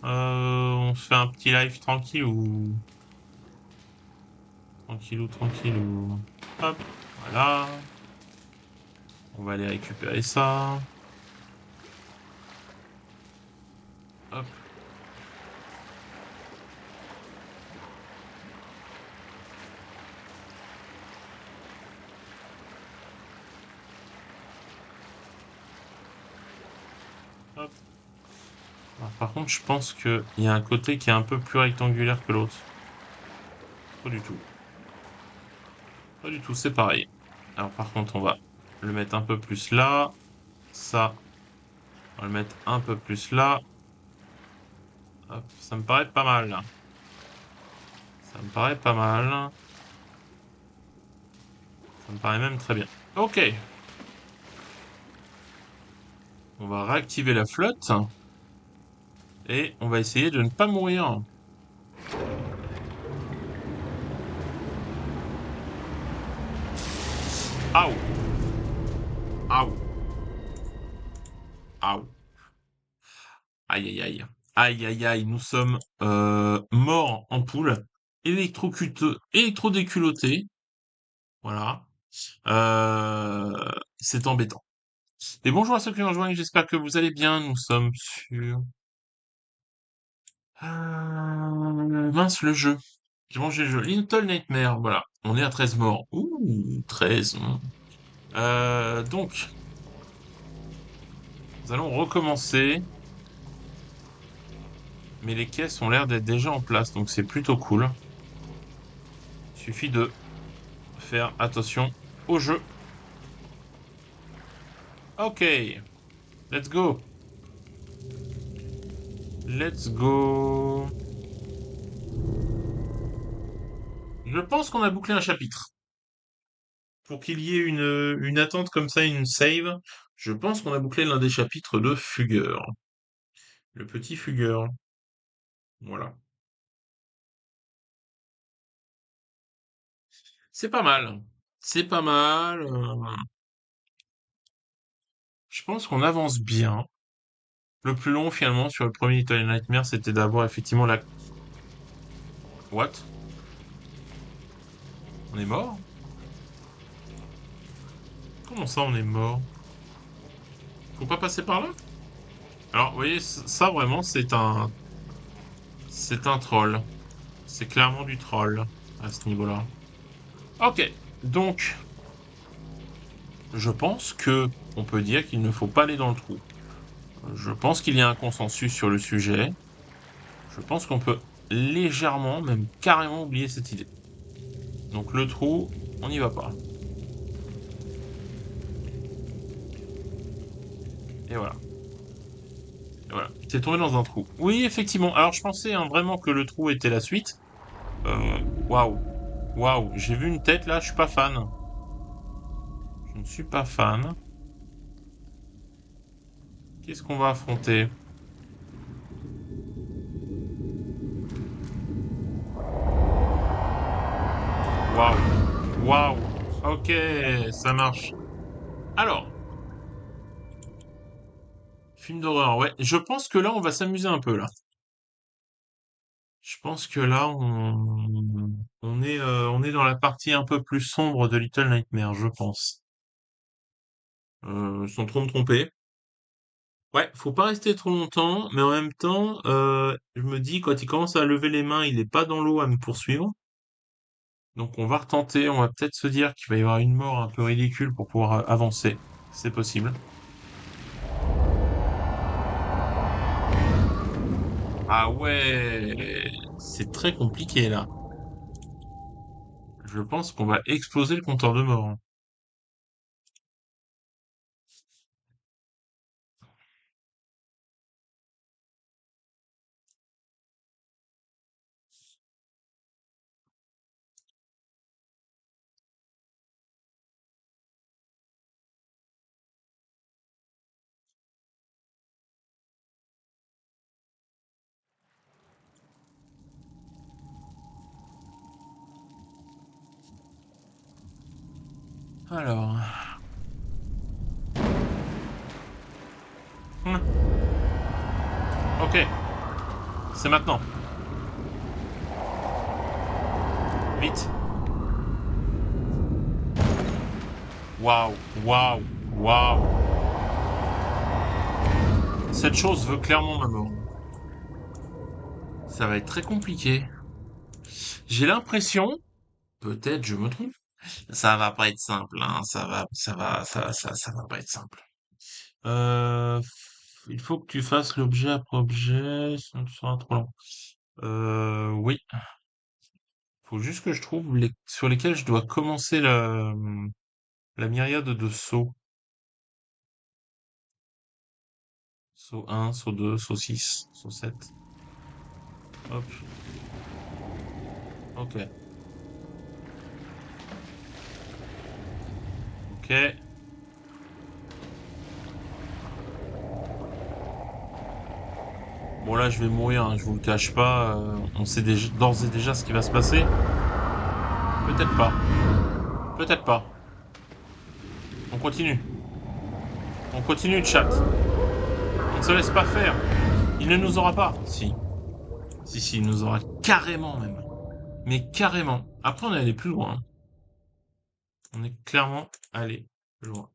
On se fait un petit live tranquille ou tranquillou, tranquillou. Hop. Voilà. On va aller récupérer ça. Hop. Hop. Alors, par contre, je pense qu'il y a un côté qui est un peu plus rectangulaire que l'autre. Pas du tout. Pas du tout, c'est pareil. Alors par contre, on va le mettre un peu plus là. Ça, on va le mettre un peu plus là. Hop, ça me paraît pas mal, là. Ça me paraît pas mal. Ça me paraît même très bien. Ok. On va réactiver la flotte. Et on va essayer de ne pas mourir. Aouh! Aouh! Aouh! Aïe aïe aïe. Aïe aïe aïe, nous sommes morts en poule. Électrodéculottés. Voilà. C'est embêtant. Et bonjour à ceux qui nous rejoignent, j'espère que vous allez bien. Nous sommes sur... mince, le jeu. J'ai mangé le jeu. Little Nightmare, voilà. On est à 13 morts. Ouh, 13. Donc, nous allons recommencer. Mais les caisses ont l'air d'être déjà en place, donc c'est plutôt cool. Il suffit de faire attention au jeu. Ok, let's go. Let's go. Je pense qu'on a bouclé un chapitre. Pour qu'il y ait une attente comme ça, une save, je pense qu'on a bouclé l'un des chapitres de Fugueur. Le petit Fugueur. Voilà. C'est pas mal. C'est pas mal. Je pense qu'on avance bien. Le plus long, finalement, sur le premier Little Nightmare, c'était d'avoir effectivement la... What? On est mort? Comment ça, on est mort? Faut pas passer par là? Alors, vous voyez, ça, vraiment, c'est un troll. C'est clairement du troll, à ce niveau-là. Ok. Donc, je pense que on peut dire qu'il ne faut pas aller dans le trou. Je pense qu'il y a un consensus sur le sujet. Je pense qu'on peut légèrement, même carrément oublier cette idée. Donc le trou, on n'y va pas. Et voilà. Et voilà. T'es tombé dans un trou. Oui, effectivement. Alors je pensais hein, vraiment que le trou était la suite. Waouh. Waouh. J'ai vu une tête là, je suis pas fan. Je ne suis pas fan. Qu'est-ce qu'on va affronter? Waouh. Waouh. Ok, ça marche. Alors, film d'horreur, ouais. Je pense que là, on va s'amuser un peu, là. Je pense que là, on est dans la partie un peu plus sombre de Little Nightmare, je pense. Sans trop me tromper. Ouais, faut pas rester trop longtemps, mais en même temps, je me dis, quand il commence à lever les mains, il est pas dans l'eau à me poursuivre. Donc on va retenter, on va peut-être se dire qu'il va y avoir une mort un peu ridicule pour pouvoir avancer. C'est possible. Ah ouais, c'est très compliqué là. Je pense qu'on va exploser le compteur de mort, hein. Alors, ok, c'est maintenant. Vite. Waouh, waouh, waouh. Cette chose veut clairement ma mort. Ça va être très compliqué. J'ai l'impression, peut-être je me trompe, ça va pas être simple, hein. Ça va pas être simple. Euh, il faut que tu fasses l'objet après objet, sinon tu seras trop long. Oui. Faut juste que je trouve les sur lesquels je dois commencer la myriade de sauts. Saut 1, saut 2, saut 6, saut 7. Hop. Ok. Ok. là, je vais mourir, hein, je vous le cache pas. On sait d'ores et déjà ce qui va se passer. Peut-être pas. Peut-être pas. On continue. On continue, chat. On ne se laisse pas faire. Il ne nous aura pas. Si. Si, si, il nous aura carrément même. Mais carrément. Après, on est allé plus loin, hein. On est clairement allé plus loin.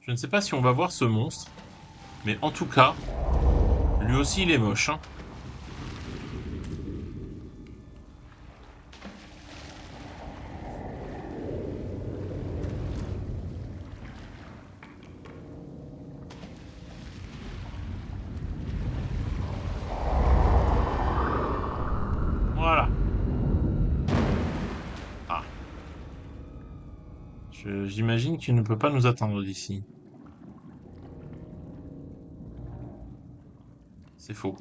Je ne sais pas si on va voir ce monstre, mais en tout cas, lui aussi, il est moche, hein. Voilà. Ah. J'imagine qu'il ne peut pas nous atteindre d'ici. C'est faux.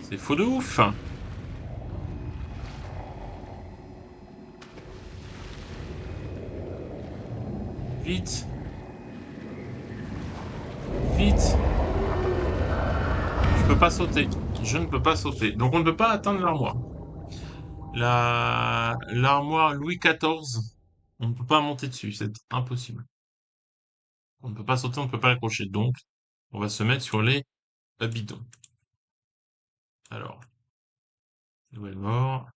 C'est faux de ouf. Vite. Vite. Je peux pas sauter. Je ne peux pas sauter. Donc on ne peut pas atteindre l'armoire. L'armoire Louis XIV, on ne peut pas monter dessus. C'est impossible. On ne peut pas sauter, on ne peut pas l'accrocher. Donc, on va se mettre sur les bidons. Alors, nouvelle mort.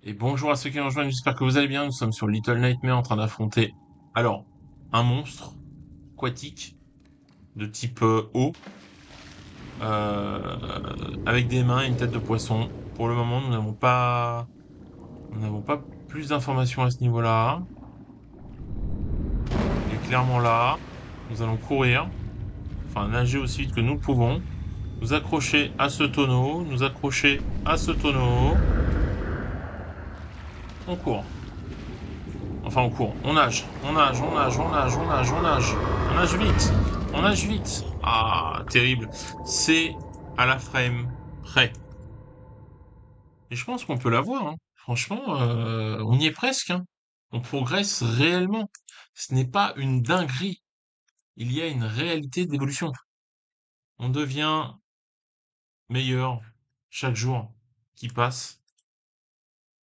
Et bonjour à ceux qui nous rejoignent, j'espère que vous allez bien. Nous sommes sur Little Nightmare en train d'affronter, alors, un monstre aquatique de type eau, avec des mains et une tête de poisson. Pour le moment, nous n'avons pas plus d'informations à ce niveau-là. Il est clairement là. Nous allons courir, enfin nager aussi vite que nous le pouvons. Nous accrocher à ce tonneau, nous accrocher à ce tonneau. On court. Enfin, on court. On nage. On nage, on nage, on nage, on nage, on nage. On nage vite. On nage vite. Ah, terrible. C'est à la frame près. Et je pense qu'on peut l'avoir, hein. Franchement, on y est presque, hein. On progresse réellement. Ce n'est pas une dinguerie. Il y a une réalité d'évolution. On devient meilleur chaque jour qui passe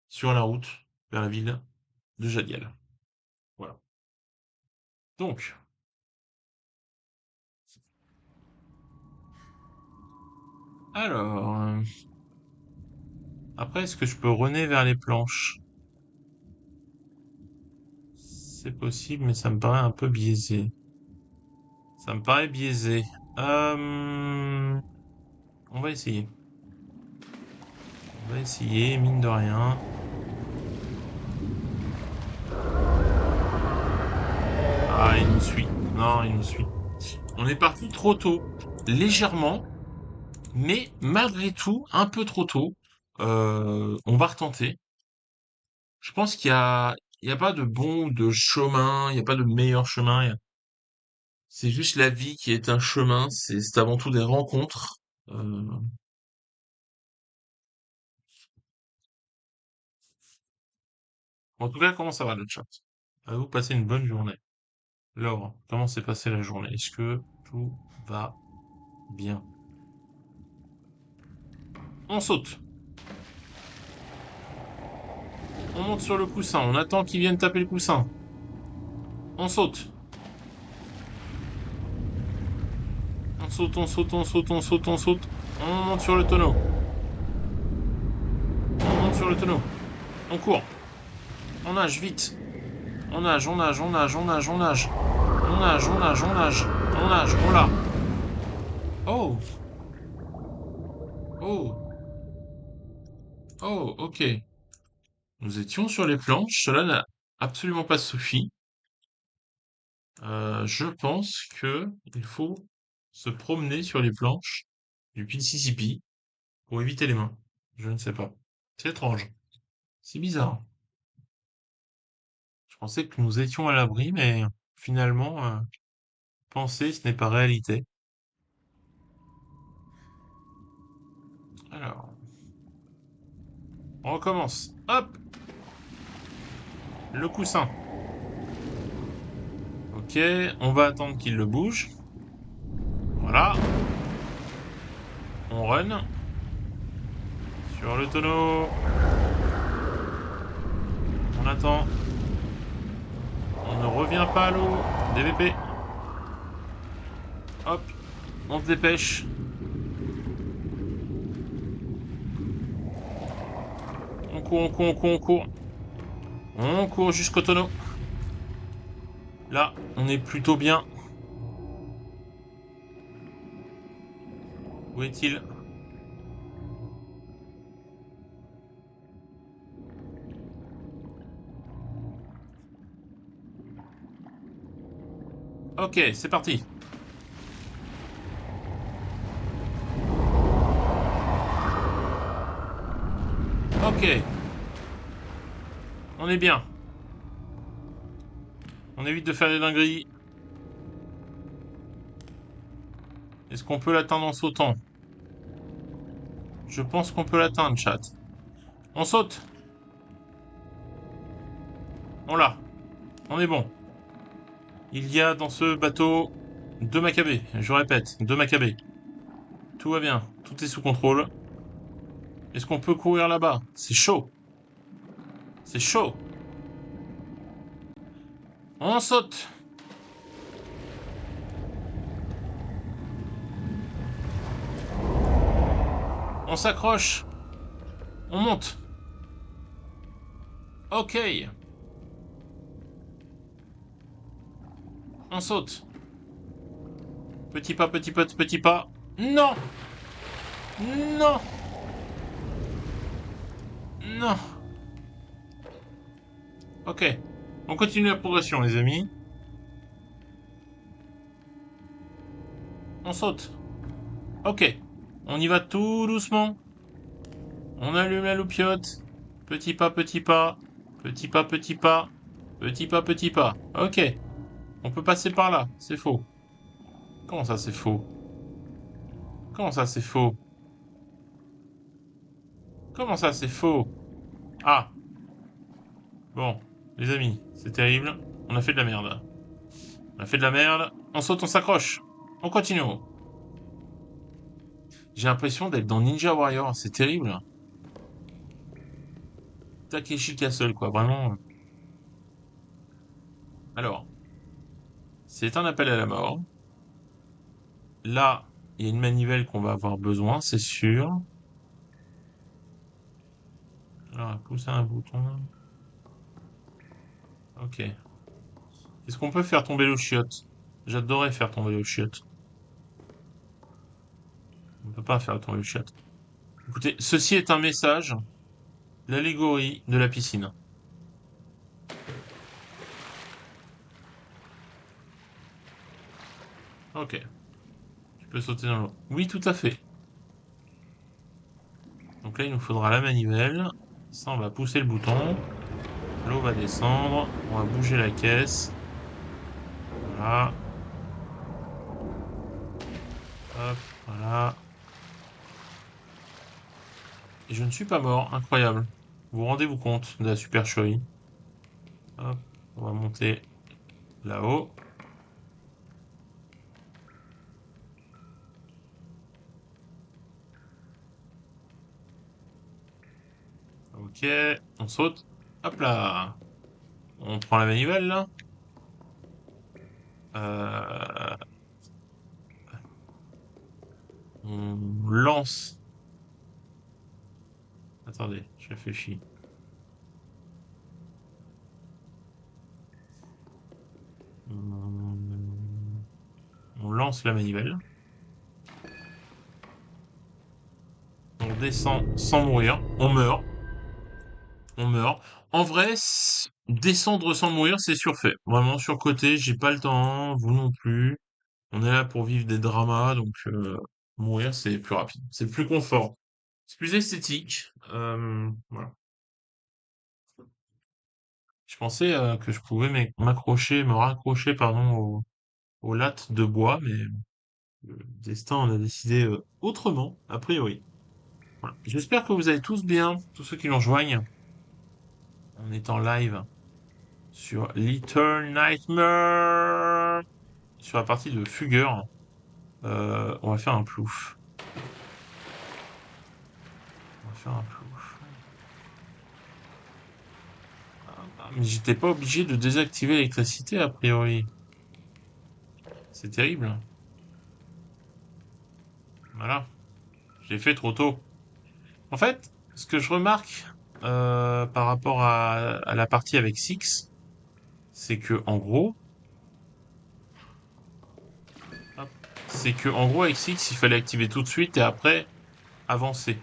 sur la route vers la ville de Jadiel. Voilà. Donc, alors, après, est-ce que je peux renaître vers les planches? C'est possible, mais ça me paraît un peu biaisé. Ça me paraît biaisé. On va essayer. On va essayer, mine de rien. Ah, il nous suit. Non, il nous suit. On est parti trop tôt. Légèrement, mais malgré tout, un peu trop tôt. On va retenter. Je pense qu'il y a pas de bon ou de chemin, il n'y a pas de meilleur chemin. C'est juste la vie qui est un chemin, c'est avant tout des rencontres. Euh, En tout cas, comment ça va le chat? À vous passer une bonne journée. Laure, comment s'est passée la journée? Est-ce que tout va bien? On saute, on monte sur le coussin, on attend qu'ils viennent taper le coussin. On saute, on saute, on saute, on saute, on saute, on saute. On monte sur le tonneau, on monte sur le tonneau. On court, on nage vite. On nage, on nage, on nage, on nage, on nage. On nage, on nage, on nage. On nage, on l'a. Oh, oh, oh, ok. Nous étions sur les planches, cela n'a absolument pas suffi. Je pense que il faut se promener sur les planches du Mississippi pour éviter les mains? Je ne sais pas. C'est étrange. C'est bizarre. Je pensais que nous étions à l'abri, mais finalement, penser, ce n'est pas réalité. Alors, on recommence. Hop, le coussin. Ok, on va attendre qu'il le bouge. Voilà, on run sur le tonneau. On attend. On ne revient pas à l'eau. DVP. Hop, on se dépêche. On court, on court, on court, on court. On court jusqu'au tonneau. Là, on est plutôt bien. Où est-il? Ok, c'est parti. Ok, on est bien. On évite de faire des dingueries. Est-ce qu'on peut l'atteindre en sautant? Je pense qu'on peut l'atteindre, chat. On saute. On l'a. On est bon. Il y a dans ce bateau 2 Maccabées. Je répète, 2 Maccabées. Tout va bien. Tout est sous contrôle. Est-ce qu'on peut courir là-bas? C'est chaud. C'est chaud. On saute. On s'accroche. On monte. Ok. On saute. Petit pas, petit pas, petit pas. Non. Non. Non. Ok. On continue la progression, les amis. On saute. Ok. On y va tout doucement. On allume la loupiote. Petit pas, petit pas. Petit pas, petit pas. Petit pas, petit pas. Ok. On peut passer par là. C'est faux. Comment ça, c'est faux? Comment ça, c'est faux? Comment ça, c'est faux? Ah. Bon. Les amis, c'est terrible. On a fait de la merde. On a fait de la merde. On saute, on s'accroche. On continue. J'ai l'impression d'être dans Ninja Warrior. C'est terrible. Takeshi Castle, quoi. Vraiment. Alors, c'est un appel à la mort. Là, il y a une manivelle qu'on va avoir besoin, c'est sûr. Alors, pousser un bouton. Ok. Est-ce qu'on peut faire tomber le chiotte? J'adorerais faire tomber le chiotte. On ne peut pas faire tomber le chiotte. Écoutez, ceci est un message. L'allégorie de la piscine. Ok. Tu peux sauter dans l'eau. Oui, tout à fait. Donc là, il nous faudra la manivelle. Ça, on va pousser le bouton. L'eau va descendre. On va bouger la caisse. Voilà. Hop, voilà. Et je ne suis pas mort. Incroyable. Vous rendez-vous compte de la supercherie? Hop, on va monter là-haut. Ok, on saute. Hop là. On prend la manivelle là. Euh, on lance. Attendez, je réfléchis. On, on lance la manivelle. On descend sans mourir. On meurt. On meurt. En vrai, descendre sans mourir, c'est surfait. Vraiment surcoté. J'ai pas le temps. Vous non plus. On est là pour vivre des dramas, donc mourir, c'est plus rapide. C'est plus confort. C'est plus esthétique. Voilà. Je pensais que je pouvais me raccrocher, pardon, aux lattes de bois, mais le destin en a décidé autrement, a priori. Voilà. J'espère que vous allez tous bien, tous ceux qui nous rejoignent. On est en live sur Little Nightmare, sur la partie de Fugger. On va faire un plouf. On va faire un plouf. Mais j'étais pas obligé de désactiver l'électricité, a priori. C'est terrible. Voilà. Je l'ai fait trop tôt. En fait, ce que je remarque par rapport à la partie avec Six, c'est que en gros, hop, avec Six, il fallait activer tout de suite et après avancer.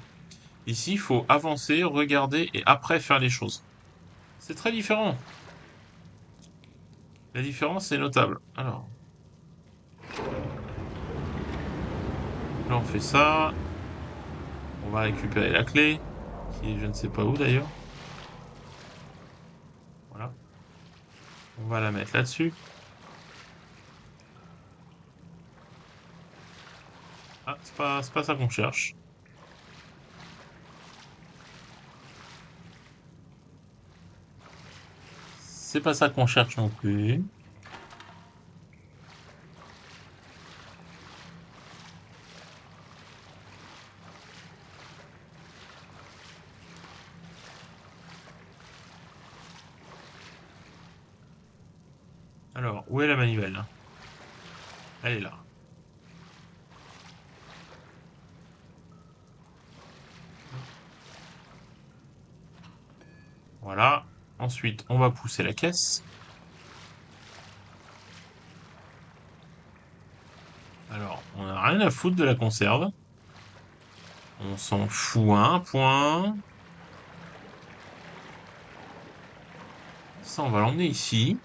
Ici, il faut avancer, regarder et après faire les choses. C'est très différent. La différence est notable. Alors, là on fait ça. On va récupérer la clé, qui est je ne sais pas où d'ailleurs. Voilà. On va la mettre là-dessus. Ah, c'est pas ça qu'on cherche. C'est pas ça qu'on cherche non plus. Alors, où est la manivelle? Elle est là. Voilà. Ensuite, on va pousser la caisse. Alors, on n'a rien à foutre de la conserve. On s'en fout un point. Ça, on va l'emmener ici.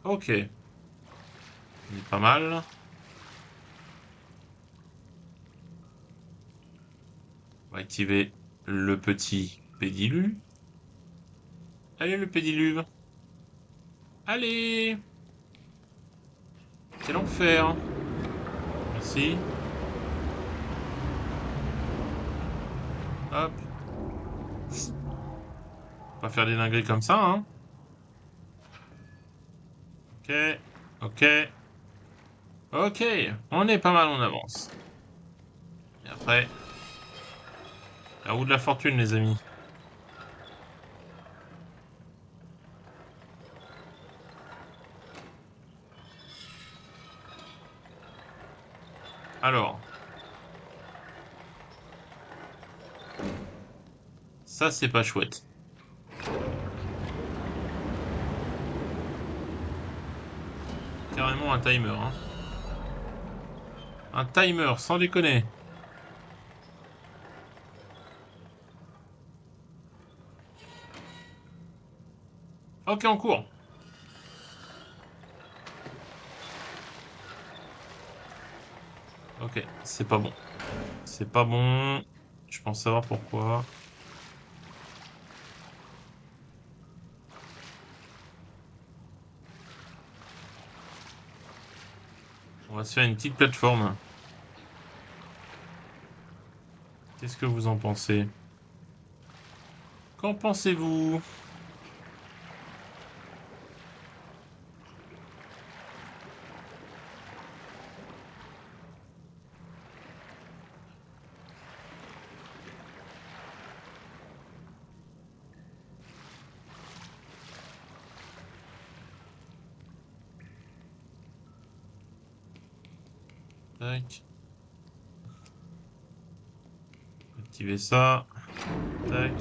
Ok. On est pas mal. On va activer le petit pédiluve. Allez, le pédiluve. Allez! Quel enfer! Merci. Hop. Pas faire des dingueries comme ça, hein. Ok. Ok. Ok. On est pas mal en avance. Et après, la roue de la fortune, les amis. Alors, ça, c'est pas chouette. Carrément un timer, hein. Un timer, sans déconner. Ok, en cours. Ok, c'est pas bon. C'est pas bon. Je pense savoir pourquoi. On va se faire une petite plateforme. Qu'est-ce que vous en pensez? Qu'en pensez-vous? Tac. Activer ça. Tac.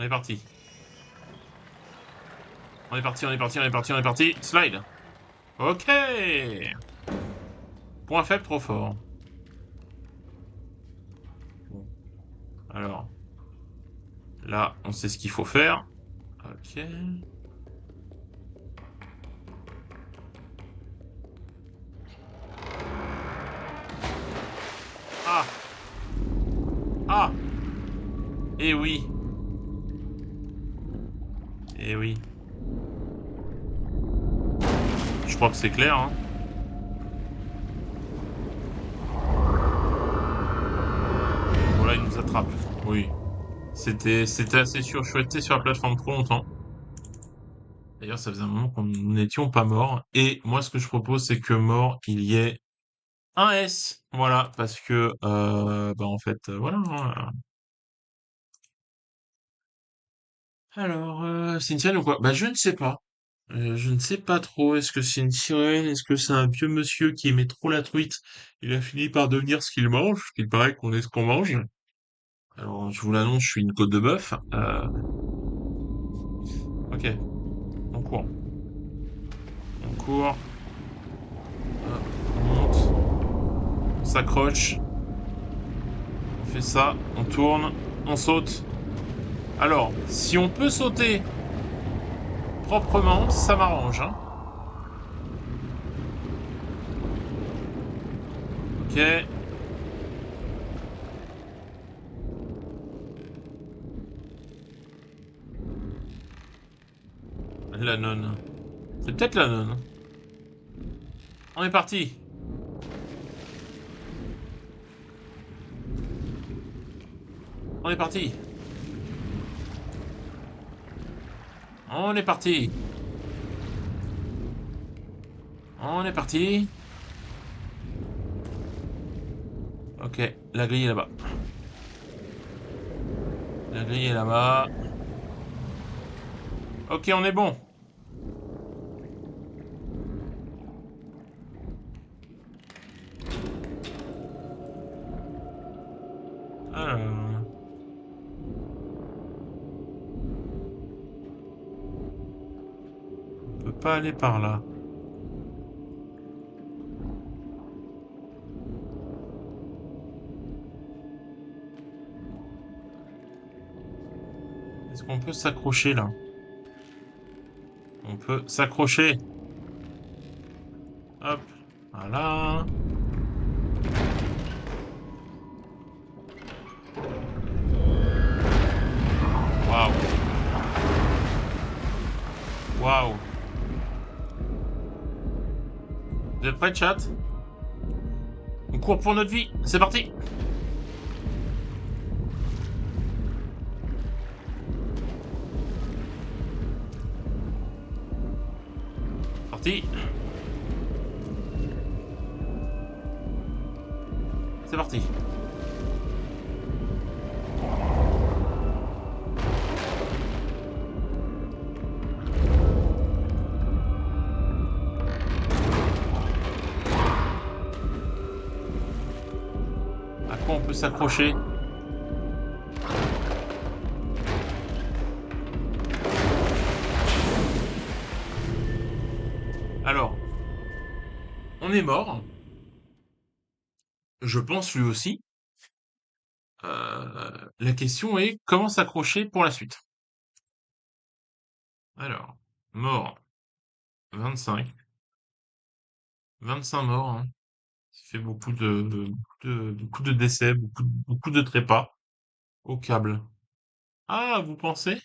On est parti. On est parti, on est parti, on est parti, on est parti. Slide. Ok. Point faible, trop fort. Bon. Alors, là, on sait ce qu'il faut faire. Ok. Ah. Ah. Eh oui. Eh oui. Je crois que c'est clair, hein. Voilà, il nous attrape. Oui. C'était assez sûr. Je suis resté sur la plateforme trop longtemps. D'ailleurs, ça faisait un moment qu'on n'étions pas morts. Et moi, ce que je propose, c'est que mort, il y ait un S. Voilà, parce que, bah, en fait, voilà, hein. Alors, c'est une sirène ou quoi? Bah, je ne sais pas. Je ne sais pas trop. Est-ce que c'est une sirène? Est-ce que c'est un vieux monsieur qui aimait trop la truite? Il a fini par devenir ce qu'il mange. Il paraît qu'on est ce qu'on mange. Alors, je vous l'annonce, je suis une côte de bœuf. Ok, on court. On court. Hop, on monte. On s'accroche. On fait ça. On tourne. On saute. Alors, si on peut sauter proprement, ça m'arrange, hein. Ok. La nonne. C'est peut-être la nonne. On est parti. On est parti. On est parti. On est parti. Ok, la grille est là-bas. La grille est là-bas. Ok, on est bon. Alors, on peut pas aller par là. Est-ce qu'on peut s'accrocher là? On peut s'accrocher. Hop. Voilà. Waouh. Waouh. Vous êtes prêts, chat? On court pour notre vie. C'est parti. Parti. C'est parti. À quoi on peut s'accrocher? Alors, on est mort. Je pense lui aussi. La question est comment s'accrocher pour la suite? Alors, mort 25. 25 morts, hein. Ça fait beaucoup de décès, beaucoup de trépas au câble. Ah, vous pensez?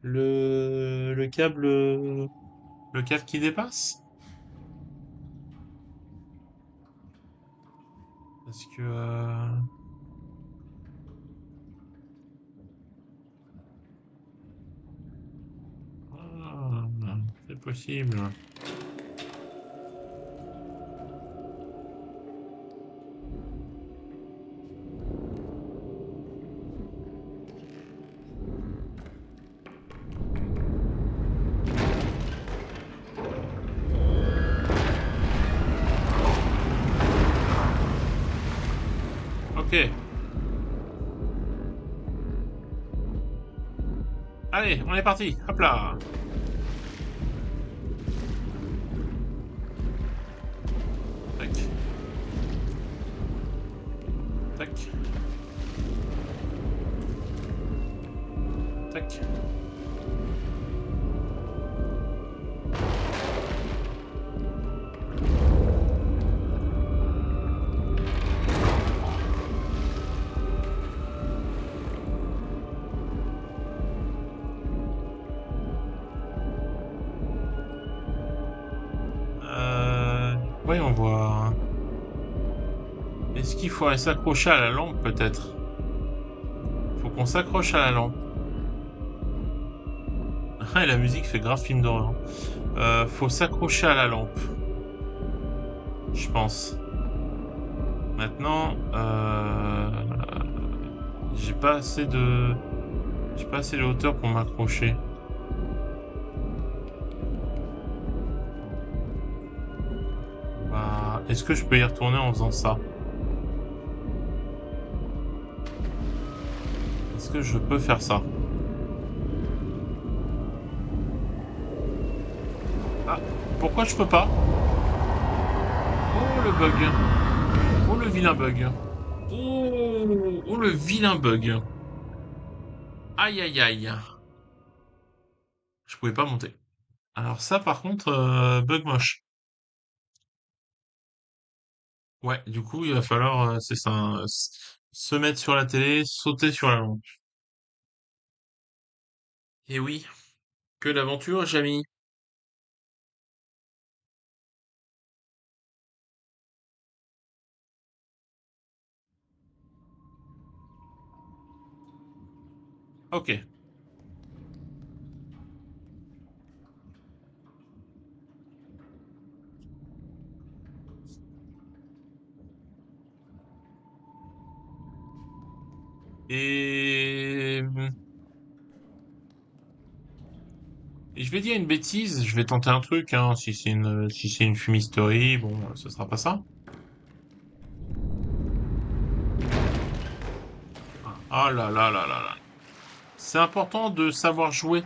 Le câble, le câble qui dépasse? Parce que, ah, c'est possible. Ok. Allez, on est parti. Hop là. Tac. Tac. Tac. Voyons voir. Est-ce qu'il faudrait s'accrocher à la lampe, peut-être? Faut qu'on s'accroche à la lampe. Ah, et la musique fait grave film d'horreur. Faut s'accrocher à la lampe, je pense. Maintenant, j'ai pas assez de... J'ai pas assez de hauteur pour m'accrocher. Bah, est-ce que je peux y retourner en faisant ça? Est-ce que je peux faire ça? Ah, pourquoi je peux pas? Oh, le bug. Oh, le vilain bug. Oh, le vilain bug. Aïe, aïe, aïe. Je pouvais pas monter. Alors ça, par contre, bug moche. Ouais, du coup, il va falloir, c'est ça, hein, se mettre sur la télé, sauter sur la lampe. Et oui, que d'aventure, Jamy. Ok. Et... et je vais dire une bêtise, je vais tenter un truc, hein, si c'est une fumisterie, bon, ce sera pas ça. Ah là là là là là. C'est important de savoir jouer.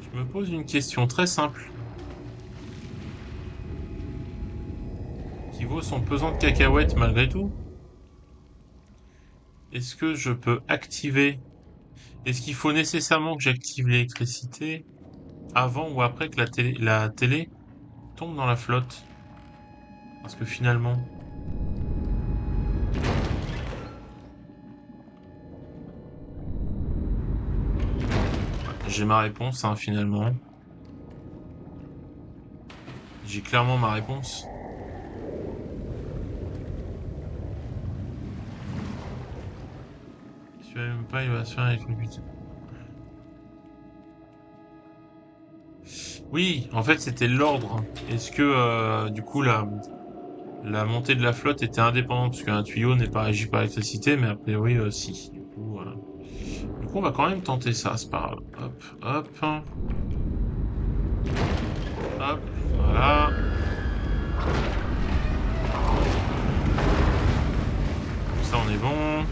Je me pose une question très simple, qui vaut son pesant de cacahuètes malgré tout. Est-ce que je peux activer... Est-ce qu'il faut nécessairement que j'active l'électricité avant ou après que la télé tombe dans la flotte? Parce que finalement, j'ai ma réponse, hein, finalement. J'ai clairement ma réponse. Je sais même pas, il va se faire avec le but. Oui, en fait, c'était l'ordre. Est-ce que, du coup, la montée de la flotte était indépendante? Parce qu'un tuyau n'est pas régi par l'électricité, mais a priori, si. Du coup, on va quand même tenter ça, c'est pas grave. Hop, hop, hop, voilà. Comme ça, on est bon.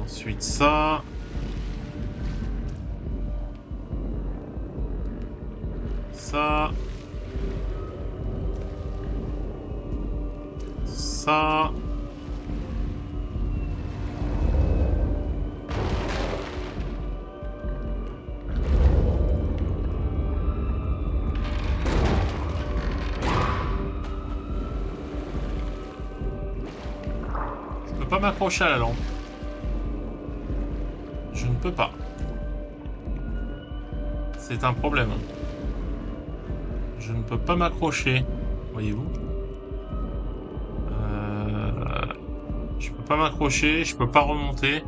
Ensuite, ça. Ça. Ça. Je peux pas m'accrocher à la lampe. Je ne peux pas. C'est un problème. Je ne peux pas m'accrocher. Voyez-vous? Euh, je peux pas m'accrocher, je peux pas remonter.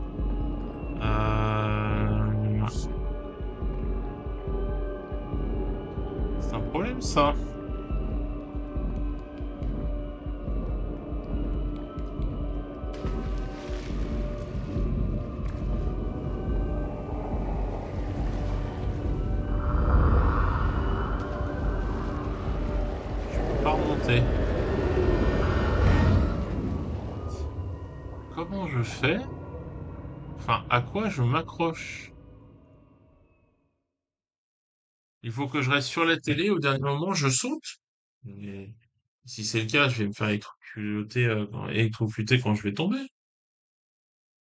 Euh, c'est un problème ça. Je peux pas remonter. comment je fais? Enfin, à quoi je m'accroche? Il faut que je reste sur la télé, au dernier moment, je saute. Mais si c'est le cas, je vais me faire électrocuter quand je vais tomber.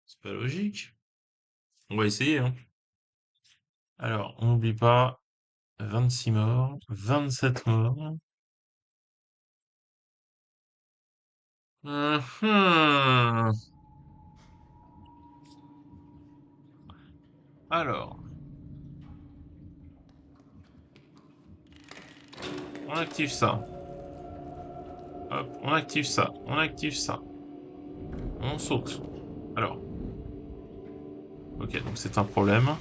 C'est pas logique. On va essayer, hein. Alors, on n'oublie pas, 26 morts, 27 morts. Mhm. Alors, on active ça. Hop, on active ça. On active ça. On saute. Alors, ok, donc c'est un problème.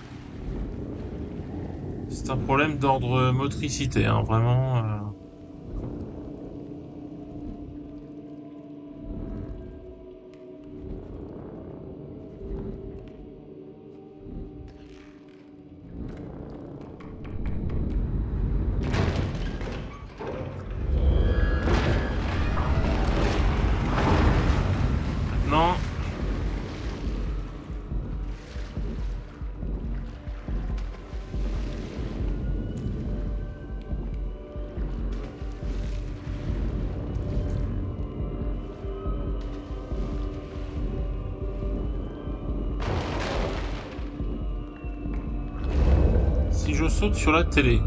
C'est un problème d'ordre motricité, hein, vraiment. Maintenant, si je saute sur la télé,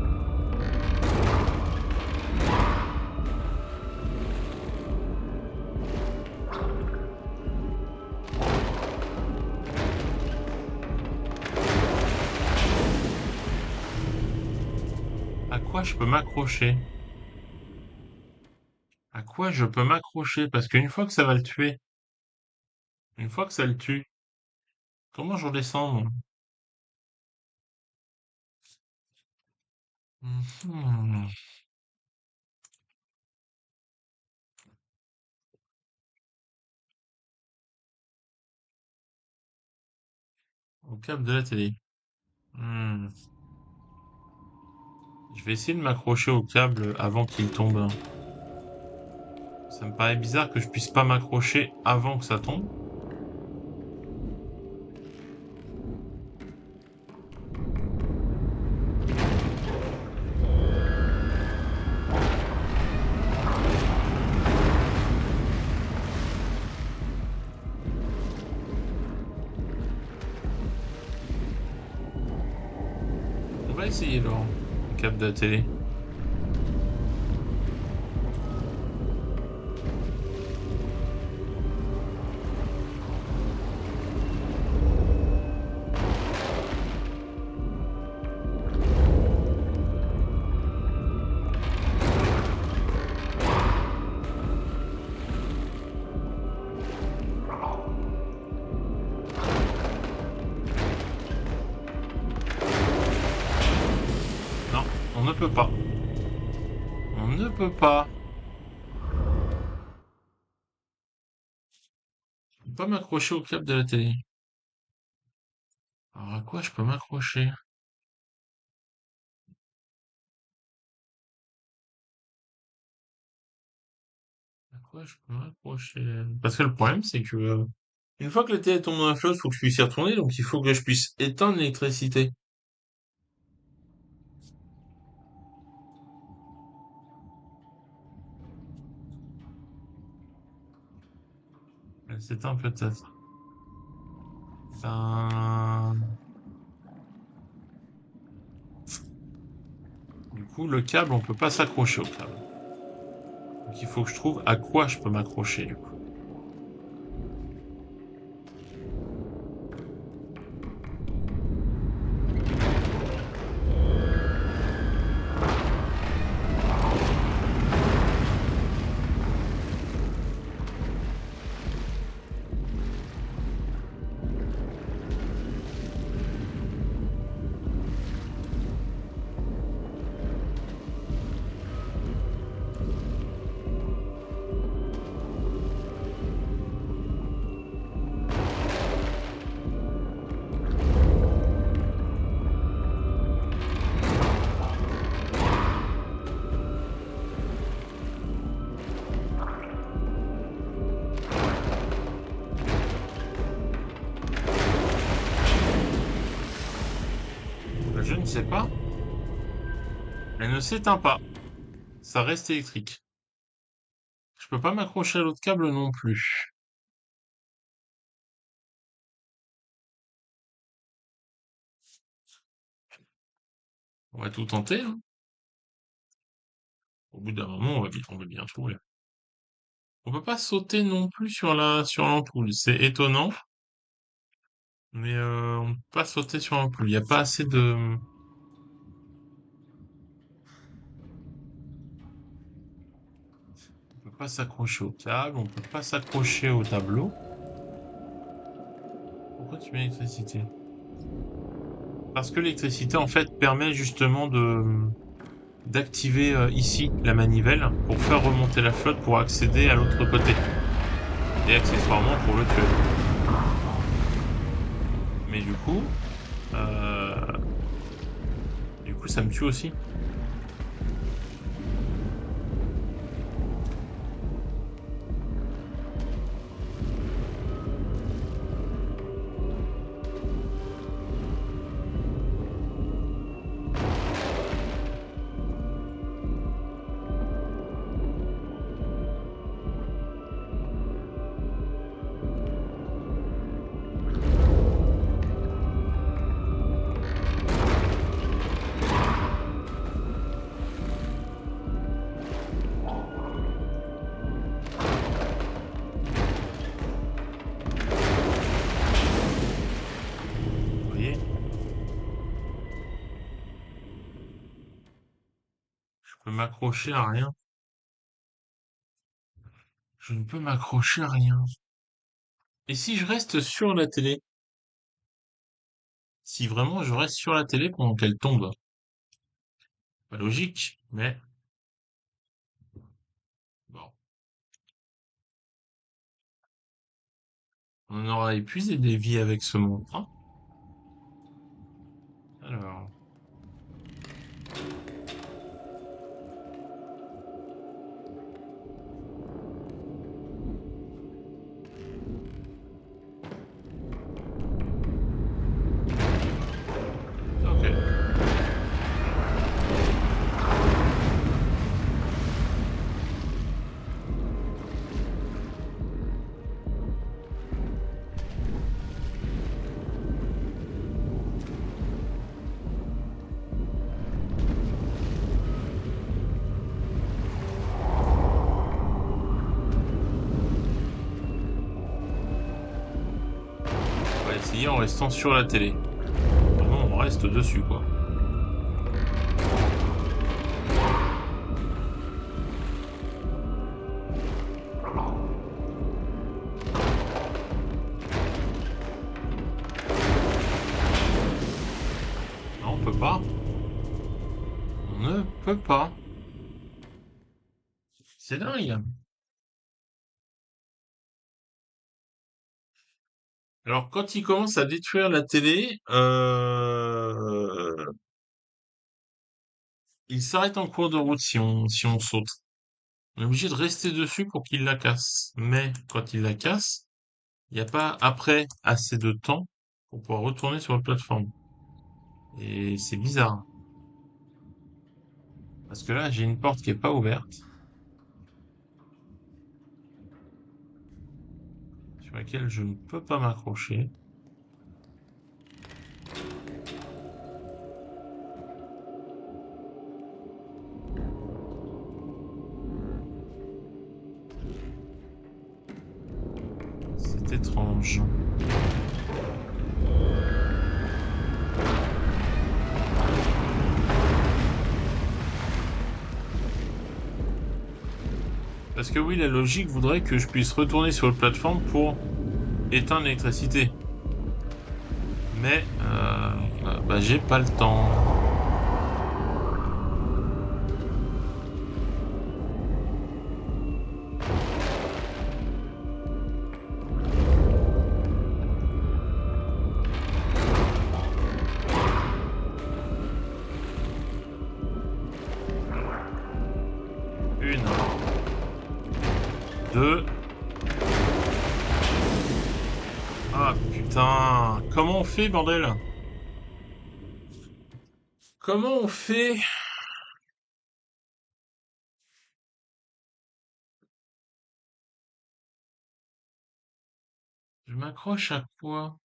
à quoi je peux m'accrocher? À quoi je peux m'accrocher? Parce qu'une fois que ça va le tuer, une fois que ça le tue, comment je redescends, moi? Mhm. Au câble de la télé. Hmm. Je vais essayer de m'accrocher au câble avant qu'il tombe. Ça me paraît bizarre que je puisse pas m'accrocher avant que ça tombe. On va essayer, Laurent. Le câble de la télé. Non, on ne peut pas. On ne peut pas. Je peux pas m'accrocher au câble de la télé. Alors à quoi je peux m'accrocher? À quoi je peux m'accrocher? Parce que le problème, c'est que une fois que la télé tombe dans la flotte, faut que je puisse y retourner, donc il faut que je puisse éteindre l'électricité. Elle s'éteint peut-être. Ben, du coup, le câble, on peut pas s'accrocher au câble. Donc il faut que je trouve à quoi je peux m'accrocher, du coup. Je ne sais pas. Elle ne s'éteint pas. Ça reste électrique. Je peux pas m'accrocher à l'autre câble non plus. On va tout tenter, hein. Au bout d'un moment, on va bien trouver. On peut pas sauter non plus sur l'ampoule. C'est étonnant, mais on peut pas sauter sur l'ampoule. Il n'y a pas assez de. On peut pas s'accrocher au câble. On peut pas s'accrocher au tableau. Pourquoi tu mets l'électricité? Parce que l'électricité, en fait, permet justement de d'activer ici la manivelle pour faire remonter la flotte pour accéder à l'autre côté. Et accessoirement pour le tuer. Mais euh, du coup, ça me tue aussi. Vous voyez? Je peux m'accrocher à rien. Je ne peux m'accrocher à rien. Et si je reste sur la télé? Si vraiment je reste sur la télé pendant qu'elle tombe? Pas logique, mais bon. On aura épuisé des vies avec ce monde, hein. Alors, ok. On va essayer en restant sur la télé. Vraiment, on reste dessus, quoi. Non, on peut pas. On ne peut pas. C'est dingue. Alors, quand il commence à détruire la télé, il s'arrête en cours de route si on saute. On est obligé de rester dessus pour qu'il la casse. Mais quand il la casse, il n'y a pas après assez de temps pour pouvoir retourner sur la plateforme. Et c'est bizarre. Parce que là, j'ai une porte qui est pas ouverte, sur laquelle je ne peux pas m'accrocher. C'est étrange. Parce que oui, la logique voudrait que je puisse retourner sur la plateforme pour éteindre l'électricité. Mais bah, j'ai pas le temps. Une, deux. Ah putain, comment on fait, bordel? Comment on fait? Je m'accroche à quoi?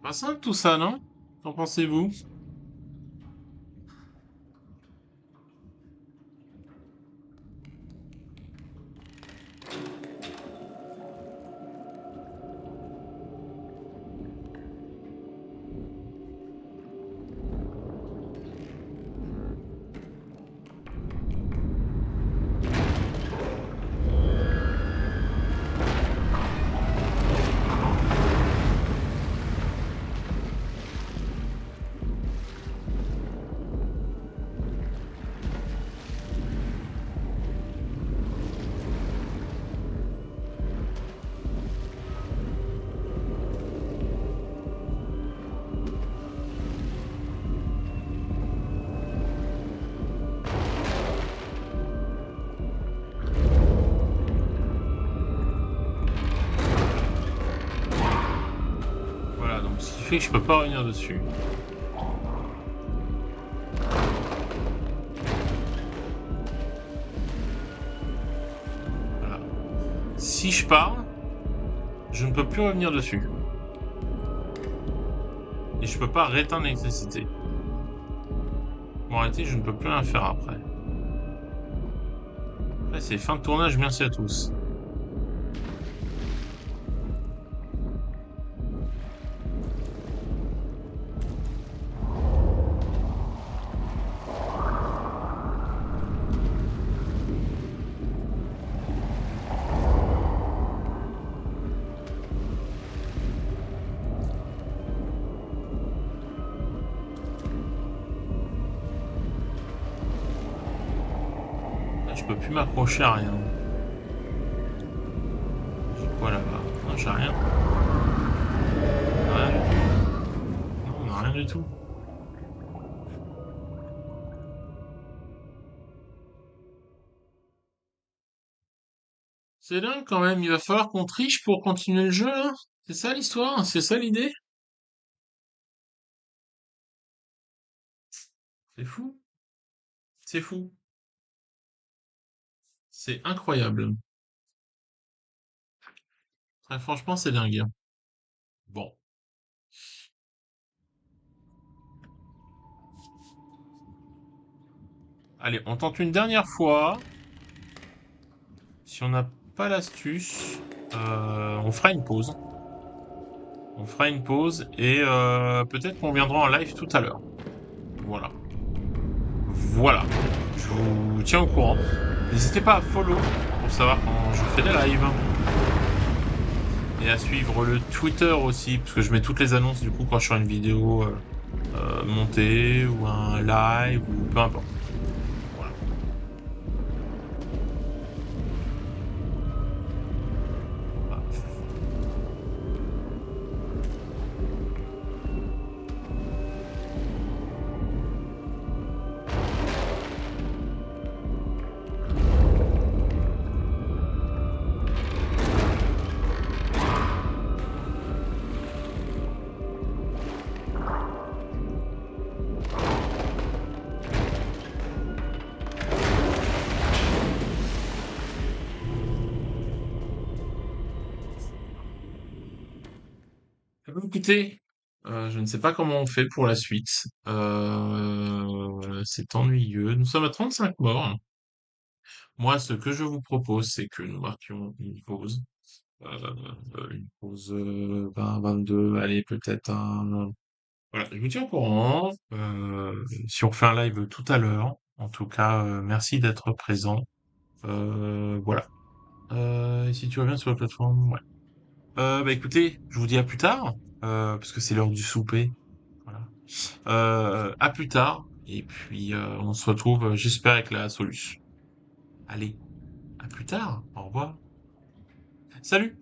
Pas simple tout ça, non? Qu'en pensez-vous? Voilà, donc ce qui fait que je peux pas revenir dessus. Voilà. Si je pars, je ne peux plus revenir dessus. Et je peux pas réteindre l'électricité. Bon, arrêtez, je ne peux plus rien faire après. Après, c'est fin de tournage, merci à tous. Là, je peux plus m'accrocher à rien. J'ai quoi là-bas? Non, j'ai rien. Rien du tout. Non, on a rien du tout. C'est dingue quand même, il va falloir qu'on triche pour continuer le jeu, là. C'est ça l'histoire? C'est ça l'idée? C'est fou. C'est fou. C'est incroyable. Très franchement, c'est dingue. Bon. Allez, on tente une dernière fois. Si on n'a pas l'astuce, on fera une pause. On fera une pause et peut-être qu'on viendra en live tout à l'heure. Voilà. Voilà. Je vous tiens au courant. N'hésitez pas à follow pour savoir quand je fais des lives. Et à suivre le Twitter aussi, parce que je mets toutes les annonces du coup quand je fais une vidéo montée ou un live ou peu importe. Voilà. Voilà. Eh ben, écoutez, je ne sais pas comment on fait pour la suite. C'est ennuyeux. Nous sommes à 35 morts. Moi, ce que je vous propose, c'est que nous marquions une pause. Une pause 20-22, allez, peut-être un... Voilà, je vous tiens au courant. Si on fait un live tout à l'heure. En tout cas, merci d'être présent. Voilà. Et si tu reviens sur la plateforme, ouais. Bah écoutez, je vous dis à plus tard, parce que c'est l'heure du souper. Voilà. À plus tard. Et puis, on se retrouve, j'espère, avec la solution. Allez, à plus tard. Au revoir. Salut!